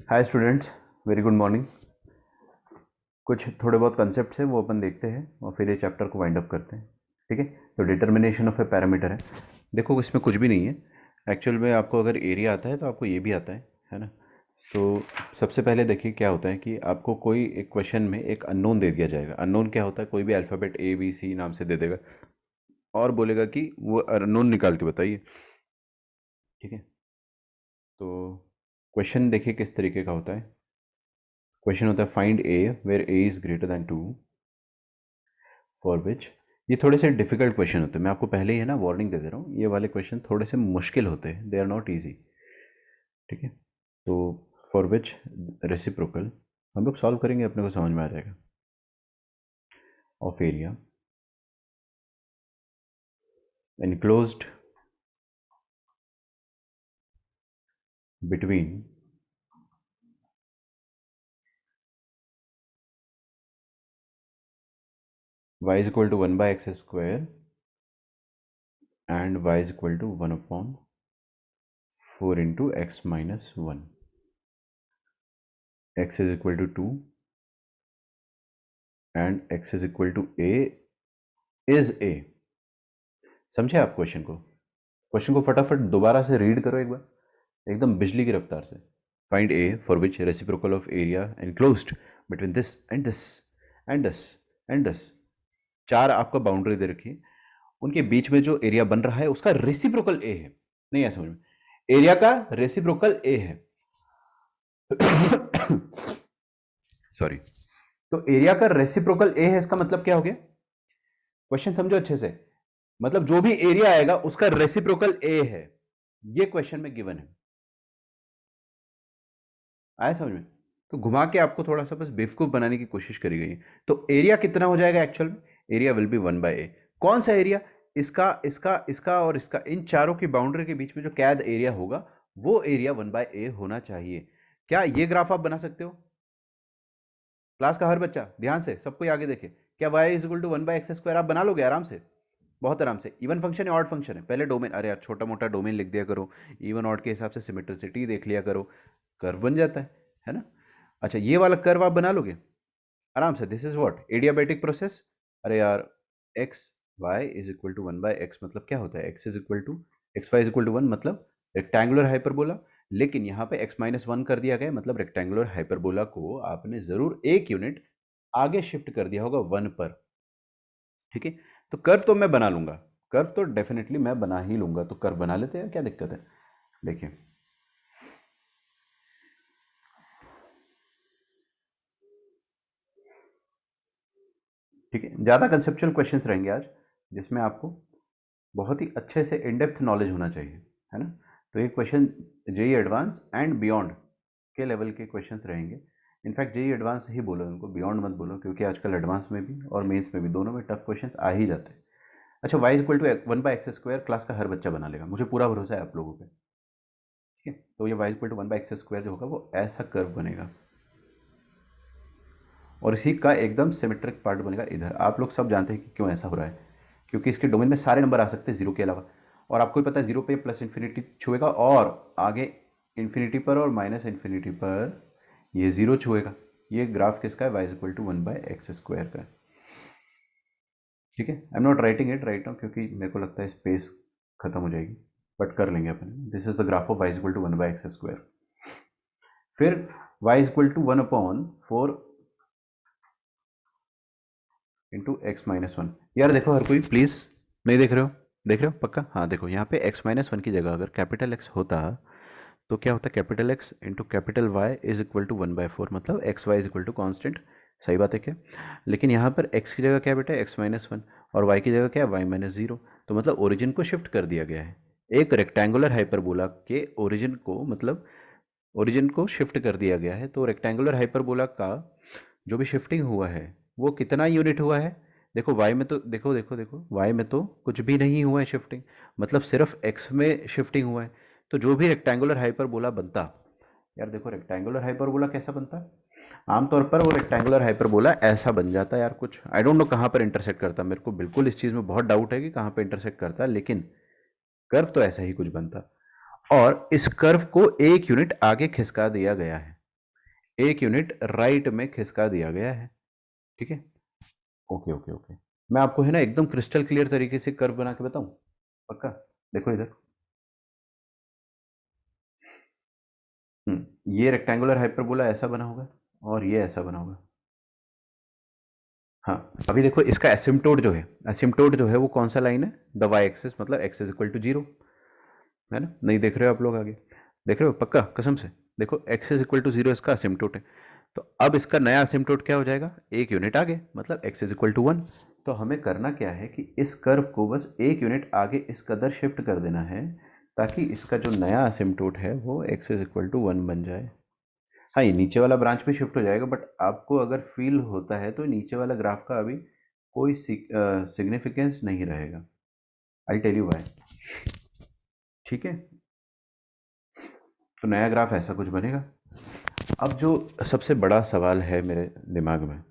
Hi students, very good morning. कुछ थोड़े बहुत कंसेप्ट्स हैं वो अपन देखते हैं और फिर ये चैप्टर को वाइंड अप करते हैं। ठीक है, तो डिटर्मिनेशन ऑफ ए पैरामीटर है। देखो इसमें कुछ भी नहीं है एक्चुअल में। आपको अगर एरिया आता है तो आपको ये भी आता है ना। तो सबसे पहले देखिए क्या होता है कि आपको कोई एक क्वेश्चन में एक अननोन दे दिया जाएगा। अननोन क्या होता है? कोई भी अल्फ़ाबेट ए बी सी नाम से दे देगा और बोलेगा कि वो अननोन निकाल के बताइए। ठीक है, तो क्वेश्चन देखिए किस तरीके का होता है। क्वेश्चन होता है find a where a is greater than 2 for which. ये थोड़े से डिफिकल्ट क्वेश्चन होते हैं, मैं आपको पहले ही है ना वार्निंग दे दे रहा हूँ। ये वाले क्वेश्चन थोड़े से मुश्किल होते हैं, दे आर नॉट ईजी। ठीक है, तो फॉर विच रेसिप्रोकल हम लोग सॉल्व करेंगे, अपने को समझ में आ जाएगा। Of area enclosed between y is equal to 1 by x square and y is equal to 1 upon 4 into x minus 1, x is equal to 2 and x is equal to a is a। समझे आप question को? Question को फटाफट दोबारा से read करो एक बार, एकदम बिजली की रफ्तार से। Find A for which reciprocal of area enclosed between this and this and this and this. चार आपका बाउंड्री दे रखी है, उनके बीच में जो एरिया बन रहा है उसका रेसिप्रोकल ए है। नहीं है समझ में? एरिया का रेसिप्रोकल ए है। सॉरी, तो एरिया का रेसिप्रोकल ए है, इसका मतलब क्या हो गया? क्वेश्चन समझो अच्छे से। मतलब जो भी एरिया आएगा उसका रेसिप्रोकल ए है, ये क्वेश्चन में गिवन है। आया समझ में? तो घुमा के आपको थोड़ा सा बस बेवकूफ बनाने की कोशिश करी गई है। तो एरिया कितना हो जाएगा एक्चुअल में? एरिया विल बी 1 बाय ए। कौन सा एरिया? इसका इसका इसका और इसका, इन चारों की बाउंड्री के बीच में जो कैद एरिया होगा वो एरिया 1 बाय ए होना चाहिए। क्या ये ग्राफ आप बना सकते हो? क्लास का हर बच्चा ध्यान से, सबको आगे देखे। क्या y is equal to 1 by x square आप बना लोगे आराम से? बहुत आराम से। इवन फंक्शन है ऑड फंक्शन है? पहले डोमेन, अरे यार छोटा मोटा डोमेन लिख दिया करो, इवन ऑड के हिसाब से सिमेट्रिसिटी देख लिया करो, कर्व बन जाता है ना। अच्छा, ये वाला कर्व आप बना लोगे आराम से। This is what adiabatic process. अरे यार x y is equal to 1 by x मतलब क्या होता है? X is equal to x y is equal to 1 मतलब रेक्टेंगुलर हाइपरबोला। लेकिन यहाँ पे x माइनस 1 कर दिया गया, मतलब रेक्टेंगुलर हाइपरबोला को आपने जरूर एक यूनिट आगे शिफ्ट कर दिया होगा 1 पर। ठीक है, तो कर्व तो मैं बना लूंगा, कर्व तो डेफिनेटली मैं बना ही लूंगा। तो कर्व बना लेते हैं, क्या दिक्कत है? देखिए ठीक है, ज़्यादा कंसेप्चुअल क्वेश्चंस रहेंगे आज, जिसमें आपको बहुत ही अच्छे से इन डेप्थ नॉलेज होना चाहिए, है ना। तो ये question JEE advanced and beyond के लेवल के क्वेश्चंस रहेंगे। इनफैक्ट जेई एडवांस ही बोलो उनको, बियॉन्ड मत बोलो, क्योंकि आजकल एडवांस में भी और मेंस में भी दोनों में टफ क्वेश्चंस आ ही जाते हैं। अच्छा, y equal to 1 by x square class का हर बच्चा बना लेगा, मुझे पूरा भरोसा है आप लोगों पे। ठीक है, तो ये y equal to 1 by x square जो होगा वो ऐसा कर्व बनेगा और इसी का एकदम सिमेट्रिक पार्ट बनेगा इधर। आप लोग सब जानते हैं कि क्यों ऐसा हो रहा है, क्योंकि इसके डोमेन में सारे नंबर आ सकते हैं जीरो के अलावा। और आपको भी पता है जीरो पे प्लस इन्फिनिटी छुएगा और आगे इन्फिनिटी पर और माइनस इन्फिनिटी पर ये जीरो छुएगा। ये ग्राफ किसका है? Y equal to 1 by x square का। ठीक है, I am not writing it right now क्योंकि मेरे को लगता है स्पेस खत्म हो जाएगी, बट कर लेंगे अपन। This is the graph of y equal to 1 by x square. फिर y equal to 1 upon 4 into x minus 1। यार देखो हर कोई प्लीज़, नहीं देख रहे हो? देख रहे हो पक्का? हाँ देखो, यहाँ पे एक्स माइनस 1 की जगह अगर कैपिटल एक्स होता तो क्या होता? Capital x into capital y is equal to 1/4, मतलब x y is equal to constant. सही बात है क्या? लेकिन यहाँ पर एक्स की जगह क्या बेटा? एक्स माइनस 1, और वाई की जगह क्या है? Y minus 0। तो मतलब ओरिजिन को शिफ्ट कर दिया गया है। एक रेक्टेंगुलर हाइपरबोला के ओरिजिन को, मतलब ओरिजिन को शिफ्ट कर दिया गया है। तो रेक्टेंगुलर हाइपरबोला का जो भी शिफ्टिंग हुआ है वो कितना यूनिट हुआ है? देखो वाई में तो, देखो देखो देखो, वाई में तो कुछ भी नहीं हुआ है शिफ्टिंग, मतलब सिर्फ एक्स में शिफ्टिंग हुआ है। तो जो भी रेक्टेंगुलर हाइपरबोला बनता, यार देखो रेक्टेंगुलर हाइपरबोला कैसा बनता है? आमतौर पर वो रेक्टेंगुलर हाइपरबोला ऐसा बन जाता है यार। कुछ आई डोंट नो कहाँ पर इंटरसेक्ट करता, मेरे को बिल्कुल इस चीज़ में बहुत डाउट है कि कहाँ पर इंटरसेक्ट करता है, लेकिन कर्व तो ऐसा ही कुछ बनता। और इस कर्व को एक यूनिट आगे खिसका दिया गया है। 1 यूनिट राइट में खिसका दिया गया है। ठीक है, ओके ओके ओके। मैं आपको है ना एकदम क्रिस्टल क्लियर तरीके से कर्व बना के बताऊं, पक्का? देखो इधर, ये रेक्टेंगुलर हाइपरबोला ऐसा बना होगा और ये ऐसा बना होगा। हाँ, अभी देखो इसका एसिम्टोट जो है वो कौन सा लाइन है? द वाई एक्सिस, मतलब x is equal to zero, है ना? नहीं देख रहे हो आप लोग आगे? देख रहे हो पक्का, कसम से? देखो x is equal to zero इसका असिम्टोट है। तो अब इसका नया असिम्टोट क्या हो जाएगा? 1 यूनिट आगे, मतलब x is equal to one. तो हमें करना क्या है कि इस कर्व को बस 1 यूनिट आगे इस कदर शिफ्ट कर देना है, ताकि इसका जो नया असिम्टोट है वो x is equal to one बन जाए। हाँ, ये नीचे वाला ब्रांच भी शिफ्ट हो जाएगा, बट आपको अगर फील होता है तो नीचे वाला ग्राफ का अभी कोई सिग्निफिकेंस नहीं रहेगा। I tell you why. ठीक है, तो नया ग्राफ ऐसा कुछ बनेगा। अब जो सबसे बड़ा सवाल है मेरे दिमाग में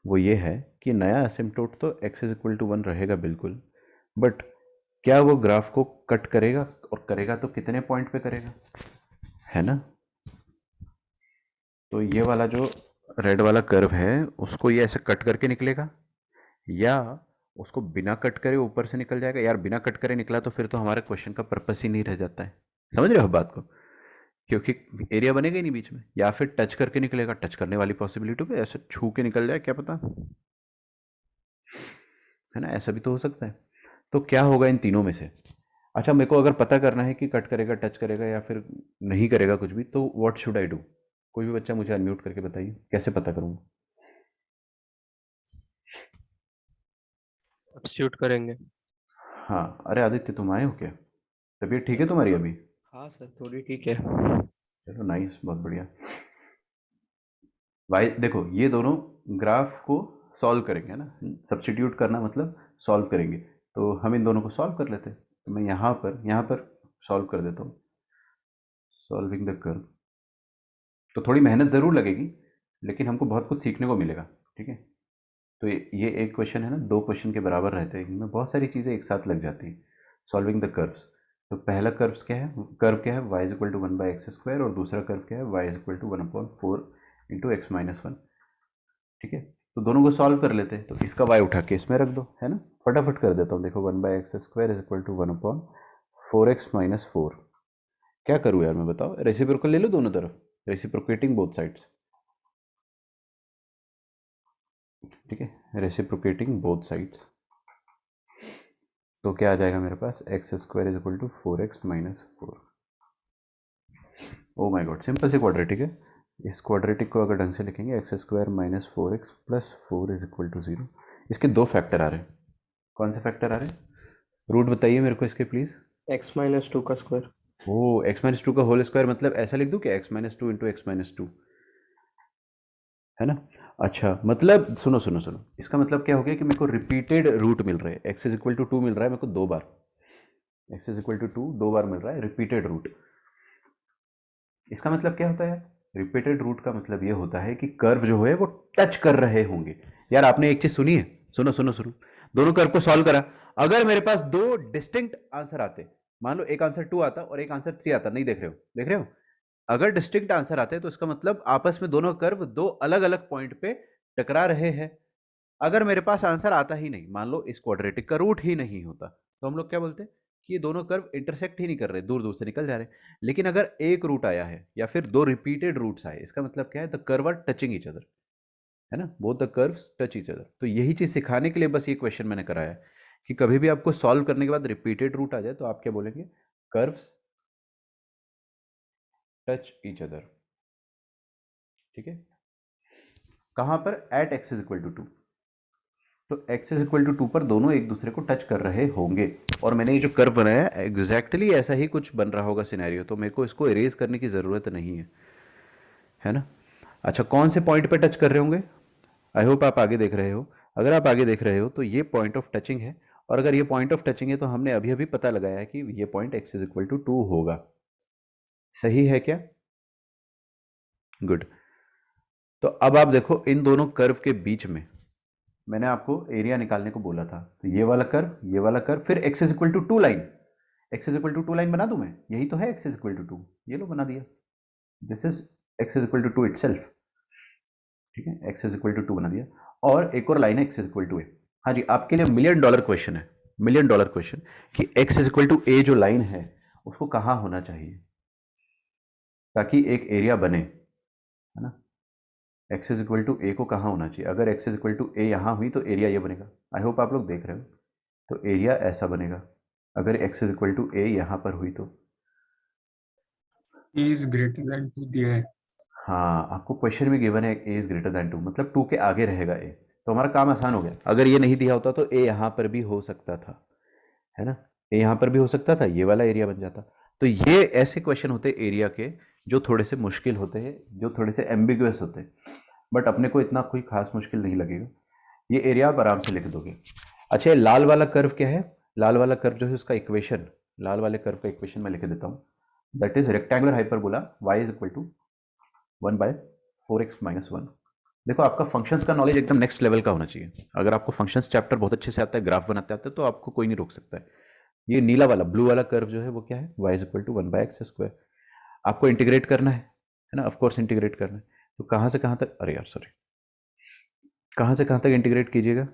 वो ये है कि नया असिम्प्टोट तो x is equal to one रहेगा बिल्कुल, बट क्या वो ग्राफ को कट करेगा, और करेगा तो कितने पॉइंट पे करेगा, है ना? तो ये वाला जो रेड वाला कर्व है उसको ये ऐसे कट करके निकलेगा, या उसको बिना कट करे ऊपर से निकल जाएगा? यार बिना कट करे निकला तो फिर तो हमारे क्वेश्चन का पर्पस ही नहीं रह जाता है। समझ रहे हो बात को? क्योंकि एरिया बनेगा ही नहीं बीच में, या फिर टच करके निकलेगा। टच करने वाली पॉसिबिलिटी पे ऐसे छू के निकल जाए, क्या पता, है ना? ऐसा भी तो हो सकता है। तो क्या होगा इन तीनों में से? अच्छा, मेरे को अगर पता करना है कि कट करेगा, टच करेगा या फिर नहीं करेगा कुछ भी, तो व्हाट शुड आई डू? कोई भी बच्चा मुझे अनम्यूट करके बताइए, कैसे पता करूंगा? सब्स्टिट्यूट करेंगे। हाँ, अरे आदित्य तुम आए हो क्या? तबीयत ठीक है तुम्हारी अभी? हाँ सर, थोड़ी ठीक है। चलो नाइस, बहुत बढ़िया। भाई देखो, ये दोनों ग्राफ को सॉल्व करेंगे, है ना? सब्स्टिट्यूट करना मतलब सॉल्व करेंगे। तो हम इन दोनों को सॉल्व कर लेते हैं। तो मैं यहाँ पर सॉल्व कर देता हूँ, सॉल्विंग द कर्व। तो थोड़ी मेहनत ज़रूर लगेगी, लेकिन हमको बहुत कुछ सीखने को मिलेगा। ठीक है, तो ये एक क्वेश्चन है ना, दो क्वेश्चन के बराबर रहते हैं, इनमें बहुत सारी चीज़ें एक साथ लग जाती हैं। Solving the curves. तो पहला कर्व क्या है y is equal to one by x square, और दूसरा कर्व क्या है y is equal to one upon four into x minus one. ठीक है, तो दोनों को सॉल्व कर लेते हैं। तो इसका वाई उठा के इसमें रख दो, है ना? फटाफट कर देता हूँ। देखो, one by x square is equal to one upon four x minus four. क्या करूँ यार मैं, बताओ? रेसिप्रोकल ले लो दोनों तरफ, रेसिप्रोकेटिंग बोथ साइड्स। ठीक है, रेसिप्रोकेटिंग बोथ साइड्स। तो क्या आ जाएगा मेरे पास? X square is equal to four x minus four. Oh my God, simple सी क्वाड्रेटिक है। इस क्वाड्रेटिक को अगर ढंग से लिखेंगे, x square minus four x plus four is equal to zero. इसके दो फैक्टर आ रहे हैं। कौन से फैक्टर आ रहे हैं? रूट बताइए मेरे को इसके प्लीज़। एक्स माइनस टू का स्क्वायर। ओ, एक्स माइनस टू का होल स्क्वायर, मतलब ऐसा लिख दूँ कि x minus two into x minus two, है ना? अच्छा, मतलब सुनो सुनो सुनो, इसका मतलब क्या हो गया कि मेरे को रिपीटेड रूट मिल रहे हैं। X is equal to two मिल रहा है मेरे को दो बार, x is equal to two दो बार मिल रहा है रिपीटेड रूट। इसका मतलब क्या होता है? रिपीटेड रूट का मतलब ये होता है कि कर्व जो है वो टच कर रहे होंगे। यार आपने एक चीज सुनी है? सुनो सुनो सुनो, दोनों कर्व को सॉल्व करा, अगर मेरे पास दो डिस्टिंक्ट आंसर आते, मान लो एक आंसर टू आता और एक आंसर थ्री आता, नहीं देख रहे हो? देख रहे हो? अगर डिस्टिंक्ट आंसर आते हैं तो इसका मतलब आपस में दोनों कर्व दो अलग अलग पॉइंट पे टकरा रहे हैं। अगर मेरे पास आंसर आता ही नहीं, मान लो इस क्वाड्रेटिक का रूट ही नहीं होता, तो हम लोग क्या बोलते हैं कि ये दोनों कर्व इंटरसेक्ट ही नहीं कर रहे, दूर दूर से निकल जा रहे। लेकिन अगर एक रूट आया है या फिर दो रिपीटेड रूट्स आए, इसका मतलब क्या है? The curve are touching each other, है ना? Both the curves touch each other. तो यही चीज सिखाने के लिए बस ये क्वेश्चन मैंने कराया है कि कभी भी आपको सॉल्व करने के बाद रिपीटेड रूट आ जाए तो आप क्या बोलेंगे? Curves touch each other. ठीक है, कहां पर? At x is equal to two. तो x is equal to two पर दोनों एक दूसरे को टच कर रहे होंगे। और मैंने ये जो कर्व बनाया है एग्जैक्टली ऐसा ही कुछ बन रहा होगा सिनेरियो, तो मेरे को इसको इरेज करने की ज़रूरत नहीं है ना? अच्छा, कौन से पॉइंट पे टच कर रहे होंगे? आई होप आप आगे देख रहे हो। अगर आप आगे देख रहे हो तो ये पॉइंट ऑफ टचिंग है, और अगर ये पॉइंट ऑफ टचिंग है तो हमने अभी अभी पता लगाया है कि ये point x is equal to two होगा। सही है क्या? गुड। तो अब आप देखो, इन दोनों कर्व के बीच में मैंने आपको एरिया निकालने को बोला था। तो ये वाला कर्व, ये वाला कर्व, फिर x is equal to two line. X is equal to two line बना दूं मैं? यही तो है x is equal to two, ये लो बना दिया। This is x is equal to two itself, ठीक है, x is equal to two बना दिया। और एक और लाइन है x is equal to a. हाँ जी, आपके लिए $1,000,000 क्वेश्चन है, $1,000,000 क्वेश्चन कि एक्स इज इक्वल टू ए जो लाइन है उसको कहाँ होना चाहिए ताकि एक एरिया बने, है ना। एक्स इज इक्वल टू ए को कहाँ होना चाहिए, अगर एक्स इज इक्वल टू ए यहाँ हुई तो एरिया ये बनेगा। आई होप आप लोग देख रहे हो, तो एरिया ऐसा बनेगा अगर एक्स इज इक्वल टू ए यहाँ पर हुई तो। ए इज ग्रेटर देन 2 दिया है। हाँ, आपको क्वेश्चन में गिवन है ए इज ग्रेटर देन 2, मतलब 2 के आगे रहेगा ए, तो हमारा काम आसान हो गया। अगर ये नहीं दिया होता तो ए यहाँ पर भी हो सकता था, है ना, ए यहाँ पर भी हो सकता था, ये वाला एरिया बन जाता। तो ये ऐसे क्वेश्चन होते एरिया के जो थोड़े से मुश्किल होते हैं, जो थोड़े से एम्बिगुअस होते हैं, बट अपने को इतना कोई खास मुश्किल नहीं लगेगा, ये एरिया आप आराम से लिख दोगे। अच्छा, ये लाल वाला कर्व क्या है, लाल वाला कर्व जो है उसका इक्वेशन, लाल वाले कर्व का इक्वेशन मैं लिख देता हूँ। That is rectangular hyperbola y is equal to 1/4x-1। देखो, आपका फंक्शंस का नॉलेज एकदम नेक्स्ट लेवल का होना चाहिए। अगर आपको फंक्शंस चैप्टर बहुत अच्छे से आता है, ग्राफ बनाते आते हैं, तो आपको कोई नहीं रोक सकता है। ये नीला वाला ब्लू वाला कर्व जो है वो क्या है, y is equal to 1/x²। आपको इंटीग्रेट करना है ना, ऑफकोर्स इंटीग्रेट करना है। तो कहाँ से कहाँ तक, अरे यार सॉरी, कहाँ से कहाँ तक इंटीग्रेट कीजिएगा,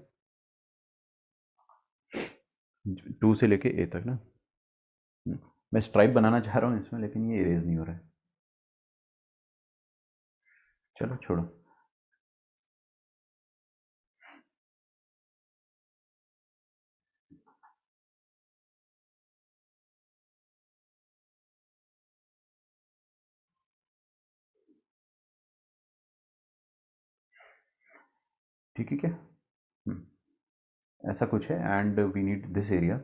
2 से लेके a तक ना। मैं स्ट्राइप बनाना चाह रहा हूँ इसमें, लेकिन ये इरेज नहीं हो रहा है, चलो छोड़ो। ठीक है क्या, ऐसा कुछ है and we need this area,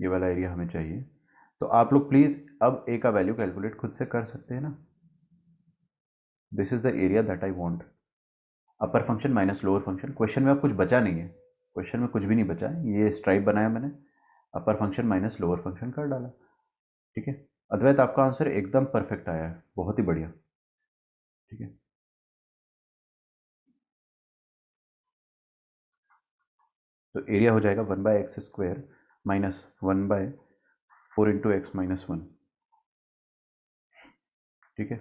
ये वाला एरिया हमें चाहिए। तो आप लोग प्लीज़ अब ए का वैल्यू कैलकुलेट खुद से कर सकते हैं ना। This is the area that I want, upper function minus lower function. Question में अब कुछ बचा नहीं है, क्वेश्चन में कुछ भी नहीं बचा है, ये स्ट्राइप बनाया मैंने, अपर फंक्शन माइनस लोअर फंक्शन कर डाला, ठीक है। अद्वैत, आपका आंसर एकदम परफेक्ट आया है, बहुत ही बढ़िया, ठीक है। तो एरिया हो जाएगा 1/x² माइनस 1/4 × x-1, ठीक है,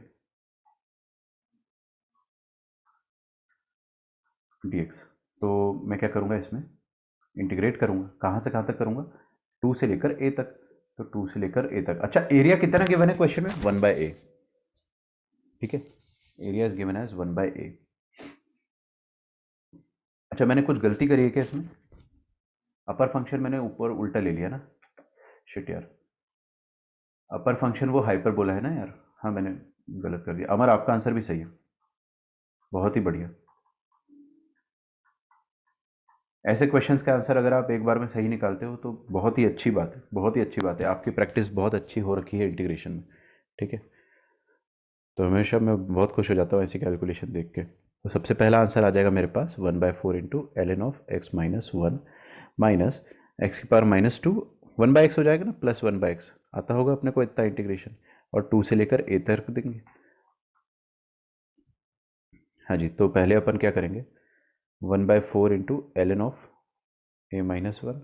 dx। तो मैं क्या करूँगा, इसमें इंटीग्रेट करूँगा, कहाँ से कहाँ तक करूँगा, 2 से लेकर a तक, तो 2 से लेकर a तक। अच्छा, एरिया कितना गिवन है क्वेश्चन में, 1/a, ठीक है, area is given as 1/a। अच्छा, मैंने कुछ गलती करी है क्या इसमें, अपर फंक्शन मैंने ऊपर उल्टा ले लिया ना, शिट यार, अपर फंक्शन वो हाइपरबोला है ना यार, हाँ मैंने गलत कर दिया। अमर, आपका आंसर भी सही है, बहुत ही बढ़िया। ऐसे क्वेश्चंस का आंसर अगर आप एक बार में सही निकालते हो तो बहुत ही अच्छी बात है, बहुत ही अच्छी बात है, आपकी प्रैक्टिस बहुत अच्छी हो रखी है इंटीग्रेशन में, ठीक है। तो हमेशा मैं बहुत खुश हो जाता हूँ ऐसी कैलकुलेशन देख के। तो सबसे पहला आंसर आ जाएगा मेरे पास 1/4 × ln(x-1) माइनस x⁻², 1/x हो जाएगा ना, प्लस 1/x आता होगा अपने को इतना इंटीग्रेशन, और 2 से लेकर a तक देंगे। हाँ जी, तो पहले अपन क्या करेंगे, 1/4 × ln(a-1)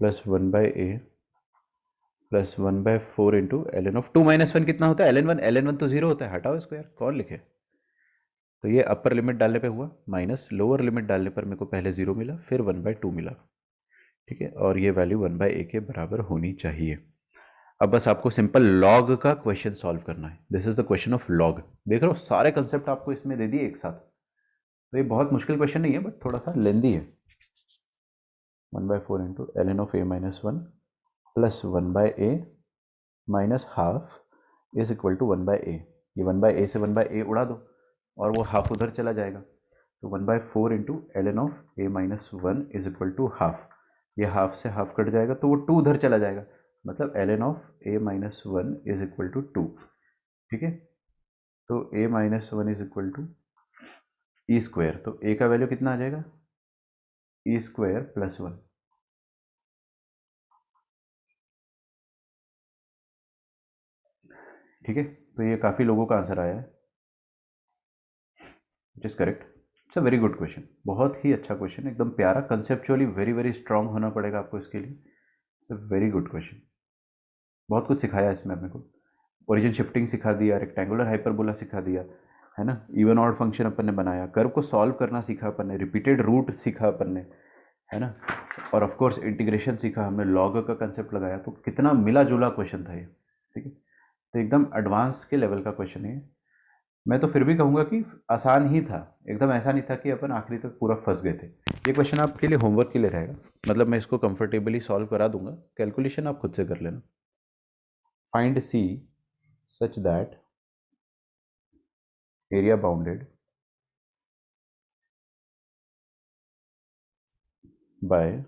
plus 1/a plus 1/4 ln(2 - 1) कितना होता है, ln1 तो 0 होता है, हटाओ इसको यार, कौन लिखे। तो ये अपर लिमिट डालने पे हुआ, माइनस लोअर लिमिट डालने पर मेरे को पहले 0 मिला, फिर 1/2 मिला, ठीक है, और ये वैल्यू 1/a के बराबर होनी चाहिए। अब बस आपको सिंपल लॉग का क्वेश्चन सॉल्व करना है, this is the question of log. देख रहे हो, सारे कंसेप्ट आपको इसमें दे दिए एक साथ, तो ये बहुत मुश्किल क्वेश्चन नहीं है, बट थोड़ा सा लेंदी है। 1/4 ln(a-1) plus 1/a minus half is equal to 1/a। ये 1/a से 1/a उड़ा दो और वो हाफ उधर चला जाएगा, तो 1/4 ln(a-1) is equal to half, ये हाफ से हाफ कट जाएगा तो वो 2 उधर चला जाएगा, मतलब ln(a-1) इज इक्वल टू 2, ठीक है। तो a-1 is equal to e², तो a का वैल्यू कितना आ जाएगा, e² प्लस 1, ठीक है। तो ये काफ़ी लोगों का आंसर आया है, it is correct. It's a very good question, बहुत ही अच्छा क्वेश्चन, एकदम प्यारा, कंसेप्चुअली वेरी वेरी स्ट्रांग होना पड़ेगा आपको इसके लिए। It's a very good question, बहुत कुछ सिखाया इसमें अपने को। ओरिजिन शिफ्टिंग सिखा दिया, रेक्टेंगुलर हाइपरबोला सिखा दिया, है ना, इवन ऑड फंक्शन अपन ने बनाया, कर्व को सॉल्व करना सीखा अपन ने, रिपीटेड रूट सीखा अपन ने, है ना, और ऑफ कोर्स इंटीग्रेशन सीखा हमने, लॉग का कंसेप्ट लगाया। तो कितना मिला जुला क्वेश्चन था ये, ठीक है। तो एकदम एडवांस के लेवल का क्वेश्चन है। मैं तो फिर भी कहूँगा कि आसान ही था, एकदम ऐसा नहीं था कि अपन आखिरी तक पूरा फंस गए थे। ये क्वेश्चन आपके लिए होमवर्क के लिए रहेगा, मतलब मैं इसको कंफर्टेबली सॉल्व करा दूंगा, कैलकुलेशन आप खुद से कर लेना। Find c such that area bounded by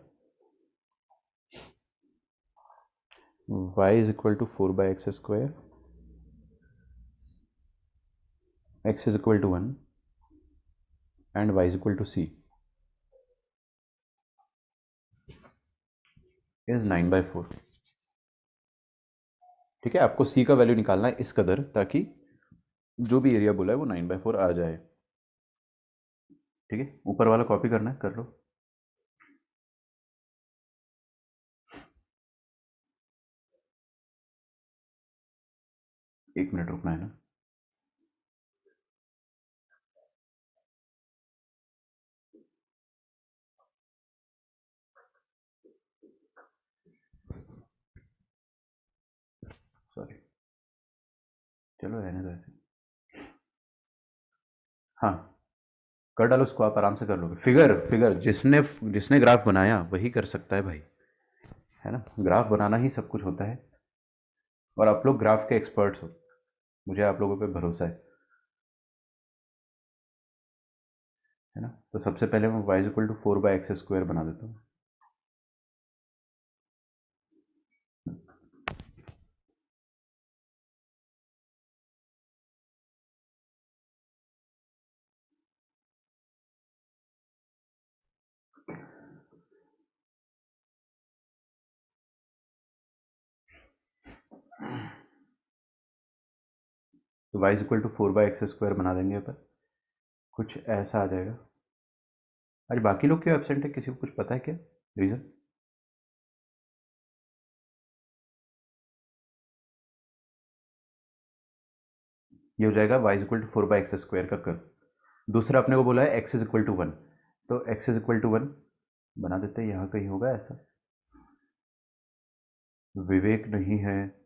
y is equal to 4 by x square, x is equal to 1 and y is equal to c is 9 by 4। ठीक है, आपको c का वैल्यू निकालना है इस कदर, ताकि जो भी एरिया बोला है वो 9 by 4 आ जाए। ठीक है, ऊपर वाला कॉपी करना है, कर लो। एक मिनट रुकना है ना। सॉरी, चलो रहने दो ऐसे। हाँ, कर डालो उसको, आप आराम से कर लोगे। फिगर फिगर जिसने जिसने ग्राफ बनाया वही कर सकता है भाई, है ना, ग्राफ बनाना ही सब कुछ होता है, और आप लोग ग्राफ के एक्सपर्ट्स हो, मुझे आप लोगों पे भरोसा है ना। तो सबसे पहले मैं y equal to 4 by x square बना देता हूँ। तो y equal to 4 by x square बना देंगे अपन, कुछ ऐसा आ जाएगा। अरे बाकी लोग क्यों एबसेंट है, किसी को कुछ पता है क्या रीज़न? ये हो जाएगा y equal to 4 by x square का कर्व। दूसरा अपने को बोला है x इज इक्वल टू 1, तो x इज इक्वल टू 1 बना देते हैं, यहाँ कहीं होगा ऐसा। विवेक नहीं है,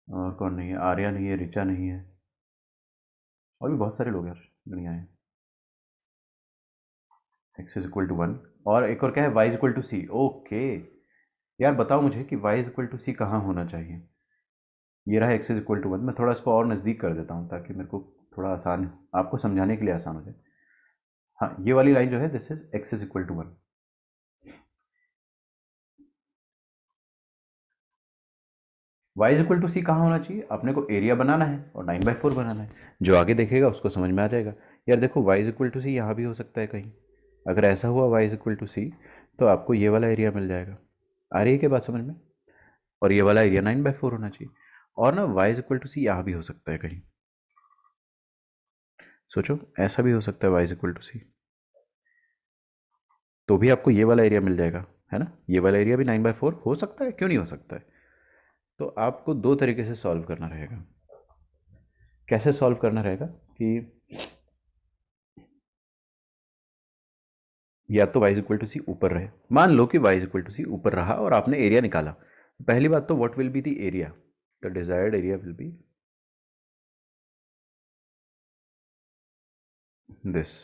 और कौन नहीं है, आर्या नहीं है, ऋचा नहीं है, और भी बहुत सारे लोग यार दुनिया है। x इज इक्वल टू 1, और एक और क्या है, y is equal to c. Okay यार, बताओ मुझे कि y is equal to c कहाँ होना चाहिए। ये रहा x इज इक्वल टू 1। मैं थोड़ा इसको और नज़दीक कर देता हूँ ताकि मेरे को थोड़ा आसान, आपको समझाने के लिए आसान हो जाए। हाँ, ये वाली लाइन जो है, this is x is equal to 1। y is equal to c कहाँ होना चाहिए, अपने को एरिया बनाना है और 9/4 बनाना है। जो आगे देखेगा उसको समझ में आ जाएगा। यार देखो, y इज इक्वल टू सी यहाँ भी हो सकता है कहीं। अगर ऐसा हुआ y इज इक्वल टू सी, तो आपको ये वाला एरिया मिल जाएगा। आ रही है क्या बात समझ में? और ये वाला एरिया 9/4 होना चाहिए। और ना y इज इक्वल टू सी यहाँ भी हो सकता है कहीं। सोचो, ऐसा भी हो सकता है y इज इक्वल टू सी, तो भी आपको ये वाला एरिया मिल जाएगा, है ना। ये वाला एरिया भी 9/4 हो सकता है, क्यों नहीं हो सकता है। तो आपको दो तरीके से सॉल्व करना रहेगा। कैसे सॉल्व करना रहेगा कि या तो y इक्वल टू सी ऊपर रहे, मान लो कि y इक्वल टू सी ऊपर रहा और आपने एरिया निकाला। पहली बात तो what will be the area, the desired area will be this.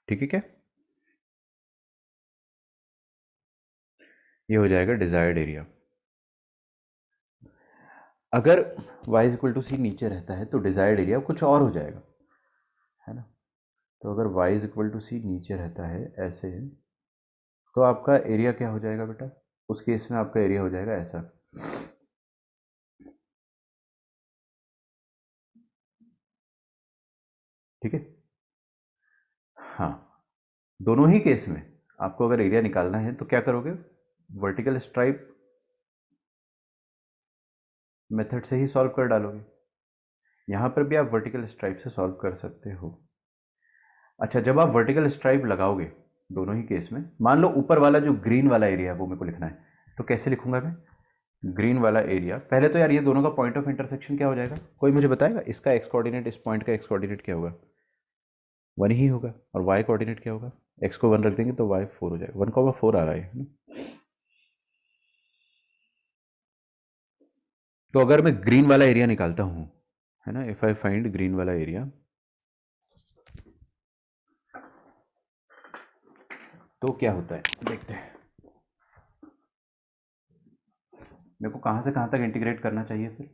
ठीक है क्या? ये हो जाएगा डिजायर्ड एरिया। अगर y इक्वल टू सी नीचे रहता है तो डिजायर्ड एरिया कुछ और हो जाएगा, है ना। तो अगर y इक्वल टू सी नीचे रहता है ऐसे, तो आपका एरिया क्या हो जाएगा बेटा, उस केस में आपका एरिया हो जाएगा ऐसा। ठीक है, हाँ, दोनों ही केस में आपको अगर एरिया निकालना है तो क्या करोगे, वर्टिकल स्ट्राइप मेथड से ही सॉल्व कर डालोगे। यहाँ पर भी आप वर्टिकल स्ट्राइप से सॉल्व कर सकते हो। अच्छा, जब आप वर्टिकल स्ट्राइप लगाओगे, दोनों ही केस में मान लो ऊपर वाला जो ग्रीन वाला एरिया है वो मेरे को लिखना है, तो कैसे लिखूंगा मैं? ग्रीन वाला एरिया, पहले तो यार ये दोनों का पॉइंट ऑफ इंटरसेक्शन क्या हो जाएगा, कोई मुझे बताएगा? इसका एक्स कोऑर्डिनेट इस पॉइंट का एक्स कोऑर्डिनेट क्या होगा? 1 ही होगा। और वाई कोऑर्डिनेट क्या होगा? एक्स को 1 रख देंगे तो वाई 4 हो जाएगा, 1,4 आ रहा है ना। तो अगर मैं ग्रीन वाला एरिया निकालता हूं, है ना, इफ आई फाइंड ग्रीन वाला एरिया, तो क्या होता है देखते हैं। मेरे को कहां से कहां तक इंटीग्रेट करना चाहिए फिर?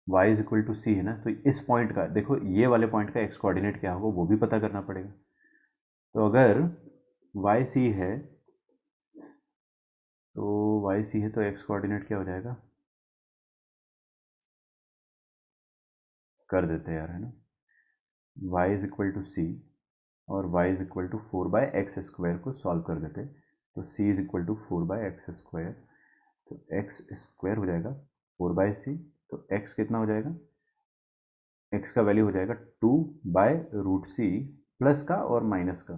y इज इक्वल टू सी है ना, तो इस पॉइंट का देखो, ये वाले पॉइंट का एक्स कोऑर्डिनेट क्या होगा वो भी पता करना पड़ेगा। तो अगर y सी है, तो y सी है तो एक्स कोऑर्डिनेट क्या हो जाएगा, कर देते हैं यार, है ना। y इज इक्वल टू सी और y is equal to 4/x² को सॉल्व कर देते, तो c is equal to 4/x², तो x² हो जाएगा 4/c, तो x कितना हो जाएगा, x का वैल्यू हो जाएगा 2/√c प्लस का और माइनस का।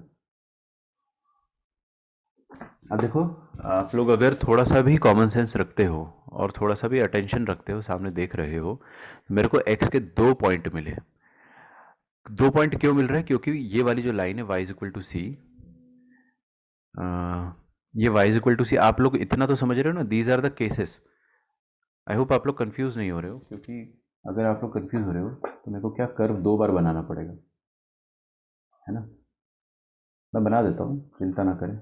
अब देखो, आप लोग अगर थोड़ा सा भी कॉमन सेंस रखते हो और थोड़ा सा भी अटेंशन रखते हो, सामने देख रहे हो, तो मेरे को x के 2 पॉइंट मिले। 2 पॉइंट क्यों मिल रहा है? क्योंकि ये वाली जो लाइन है y is equal to c, ये y is equal to c, आप लोग इतना तो समझ रहे हो ना, these are the cases. I hope आप लोग कंफ्यूज नहीं हो रहे हो, क्योंकि अगर आप लोग कंफ्यूज हो रहे हो तो मेरे को क्या कर्व 2 बार बनाना पड़ेगा, है ना। मैं बना देता हूँ, चिंता ना करें।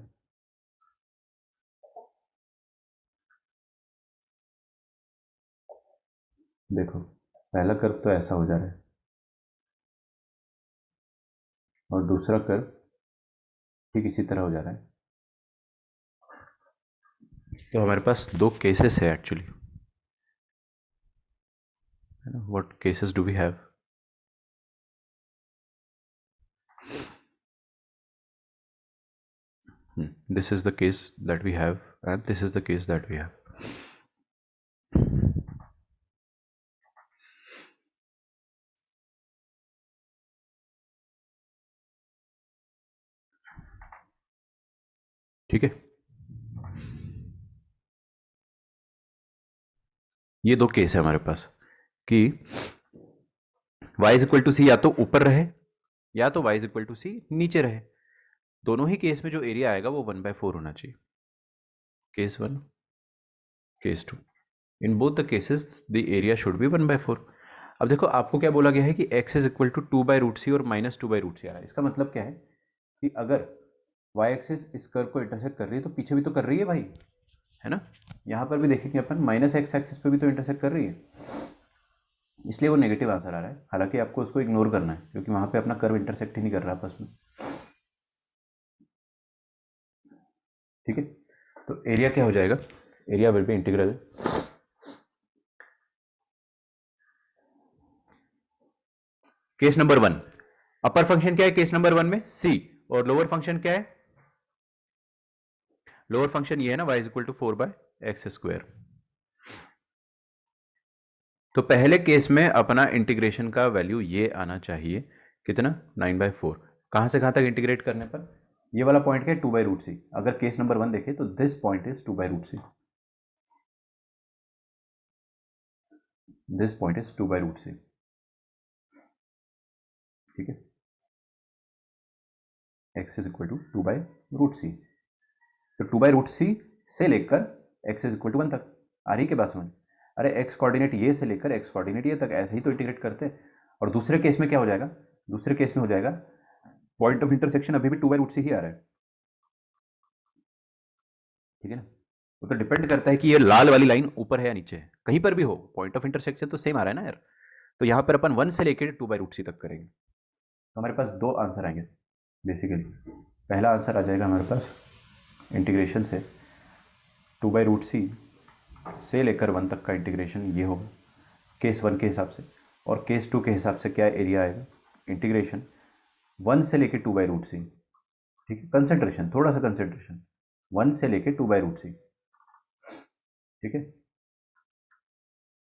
देखो, पहला कर्व तो ऐसा हो जा रहा है और दूसरा कर्व ठीक इसी तरह हो जा रहा है। तो हमारे पास 2 केसेस है एक्चुअली, है ना। What cases do we have? This is the case that we have, and this is the case that we have. ठीक है, ये 2 केस है हमारे पास कि y इज इक्वल टू सी या तो ऊपर रहे या तो y इज इक्वल टू सी नीचे रहे। दोनों ही केस में जो एरिया आएगा वो 1/4 होना चाहिए। Case 1, case 2, in both the cases the area should be 1/4। अब देखो, आपको क्या बोला गया है कि x is equal to 2/√c और -2/√c आ रहा है। इसका मतलब क्या है कि अगर y एक्सिस इस कर्व को इंटरसेक्ट कर रही है तो पीछे भी तो कर रही है भाई, है ना। यहाँ पर भी देखेंगे अपन, -x एक्सिस पे भी तो इंटरसेक्ट कर रही है, इसलिए वो नेगेटिव आंसर आ रहा है। हालांकि आपको उसको इग्नोर करना है क्योंकि वहाँ पे अपना कर्व इंटरसेक्ट ही नहीं कर रहा आपस में। ठीक है, तो एरिया क्या हो जाएगा? Area will be integral case number 1। Upper function क्या है केस नंबर 1 में? c, और लोअर फंक्शन क्या है? लोअर फंक्शन ये है ना, y is equal to 4/x²। तो पहले केस में अपना इंटीग्रेशन का वैल्यू ये आना चाहिए, कितना? 9/4। कहां से कहां तक इंटीग्रेट करने पर? ये वाला पॉइंट क्या है? 2/√c। अगर केस नंबर 1 देखें तो this point is 2/√c, this point is 2/√c। ठीक है, x is equal to 2/√c। तो 2/√c से लेकर x इज इक्वल टू 1 तक आ रही के बात समझ? अरे x कोऑर्डिनेट ये से लेकर x कोऑर्डिनेट ये तक, ऐसे ही तो इंटीग्रेट करते हैं। और दूसरे केस में क्या हो जाएगा? दूसरे केस में हो जाएगा पॉइंट ऑफ इंटरसेक्शन अभी भी 2/√c ही आ रहा है। ठीक है ना, वो तो डिपेंड करता है कि ये लाल वाली लाइन ऊपर है या नीचे है, कहीं पर भी हो पॉइंट ऑफ इंटरसेक्शन तो सेम आ रहा है ना यार। तो यहाँ पर अपन 1 से लेकर 2/√c तक करेंगे, तो हमारे पास 2 आंसर आएंगे बेसिकली। पहला आंसर आ जाएगा हमारे पास इंटीग्रेशन से 2/√c से लेकर 1 तक का इंटीग्रेशन ये होगा केस 1 के हिसाब से। और केस 2 के हिसाब से क्या एरिया आएगा? इंटीग्रेशन 1 से लेकर 2/√c। ठीक है, कंसेंट्रेशन, थोड़ा सा कंसेंट्रेशन, 1 से लेकर 2/√c। ठीक है,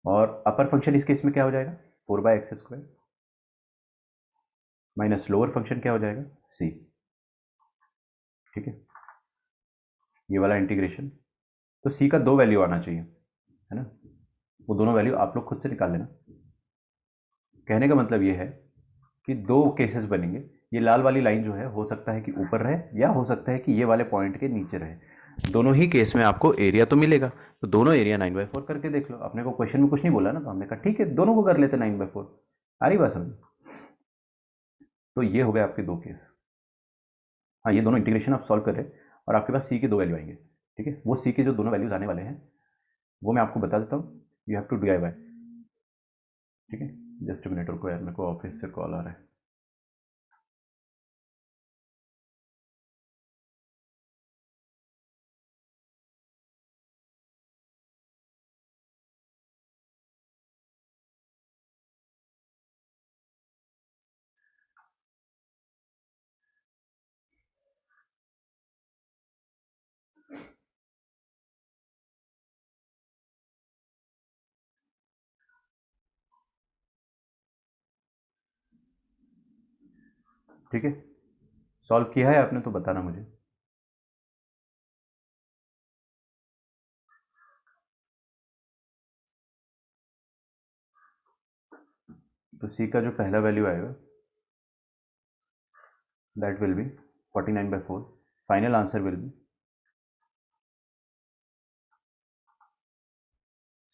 और अपर फंक्शन इस केस में क्या हो जाएगा? 4/x²। माइनस लोअर फंक्शन क्या हो जाएगा, सी। ठीक है, ये वाला इंटीग्रेशन, तो सी का 2 वैल्यू आना चाहिए, है ना, वो दोनों वैल्यू आप लोग खुद से निकाल लेना। कहने का मतलब ये है कि 2 केसेस बनेंगे, ये लाल वाली लाइन जो है हो सकता है कि ऊपर रहे या हो सकता है कि ये वाले पॉइंट के नीचे रहे। दोनों ही केस में आपको एरिया तो मिलेगा, तो दोनों एरिया 9/4 करके देख लो। अपने को क्वेश्चन में कुछ नहीं बोला ना, तो हमने कहा ठीक है दोनों को कर लेते 9/4। आ रही बात समझ? तो ये हो गए आपके 2 केस। हाँ, ये दोनों इंटीग्रेशन आप सॉल्व कर रहे हैं और आपके पास सी के 2 वैल्यू आएंगे। ठीक है, वो सी के जो दोनों वैल्यूज आने वाले हैं वो मैं आपको बता देता हूँ, यू हैव टू DIY। ठीक है, जस्ट मिनट रुको यार, मेरे को ऑफिस से कॉल आ रहा है। ठीक है, सॉल्व किया है आपने तो बताना मुझे। तो सी का जो पहला वैल्यू आएगा that will be 49/4। Final answer will be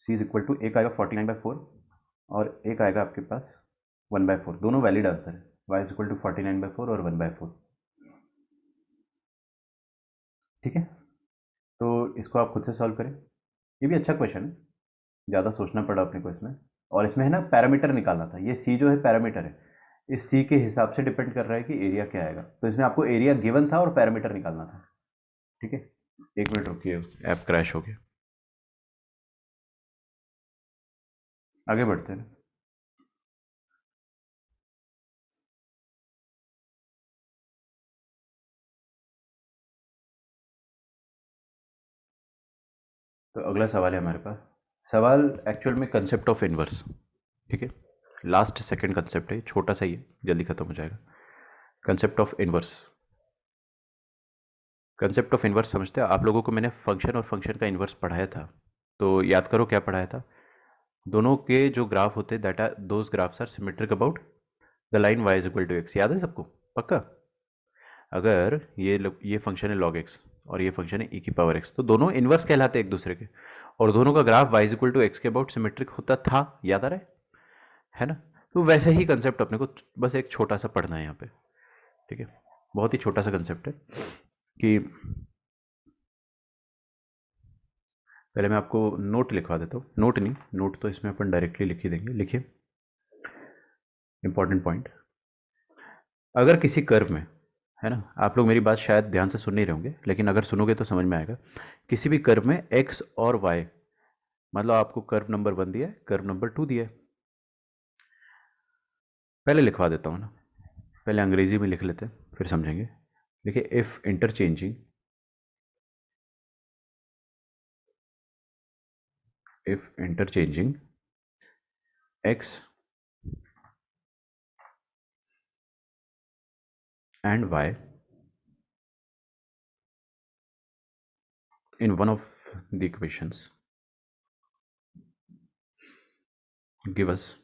c is equal to, एक आएगा 49/4 और एक आएगा आपके पास 1/4। दोनों वैलिड आंसर है, y इज इक्वल टू 49/4 और 1/4। ठीक है, तो इसको आप खुद से सॉल्व करें। ये भी अच्छा क्वेश्चन है, ज़्यादा सोचना पड़ा अपने को इसमें। और इसमें है ना पैरामीटर निकालना था, ये सी जो है पैरामीटर है, इस सी के हिसाब से डिपेंड कर रहा है कि एरिया क्या आएगा। तो इसमें आपको एरिया गिवन था और पैरामीटर निकालना था। ठीक है, 1 मिनट रुकिए, ऐप क्रैश हो गया। आगे बढ़ते हैं। तो अगला सवाल है हमारे पास। सवाल एक्चुअल में कंसेप्ट ऑफ इनवर्स। ठीक है, लास्ट सेकंड कंसेप्ट है, छोटा सा ही है, जल्दी खत्म हो जाएगा। Concept of inverse. Concept of inverse समझते हैं आप लोगों को, मैंने फंक्शन और फंक्शन का इनवर्स पढ़ाया था, तो याद करो क्या पढ़ाया था। दोनों के जो ग्राफ होते हैं that are those graphs are symmetric about the line y is equal to x। याद है सबको पक्का? अगर ये फंक्शन है log x और ये फंक्शन है e की पावर x, तो दोनों इनवर्स कहलाते हैं एक दूसरे के, और दोनों का graph y is equal to x के अबाउट सिमेट्रिक होता था। याद आ रहा है ना? तो वैसे ही कंसेप्ट अपने को बस एक छोटा सा पढ़ना है यहाँ पे। ठीक है, बहुत ही छोटा सा कंसेप्ट है कि पहले मैं आपको नोट लिखवा देता हूँ। नोट नहीं, नोट तो इसमें अपन डायरेक्टली लिख ही देंगे। लिखिए इंपॉर्टेंट पॉइंट। अगर किसी कर्व में, है ना, आप लोग मेरी बात शायद ध्यान से सुन नहीं रहे होंगे, लेकिन अगर सुनोगे तो समझ में आएगा। किसी भी कर्व में x और y, मतलब आपको कर्व नंबर 1 दिया है, कर्व नंबर 2 दिया है। पहले लिखवा देता हूँ ना, पहले अंग्रेजी में लिख लेते हैं फिर समझेंगे। देखिए, if interchanging x and y in one of the equations give us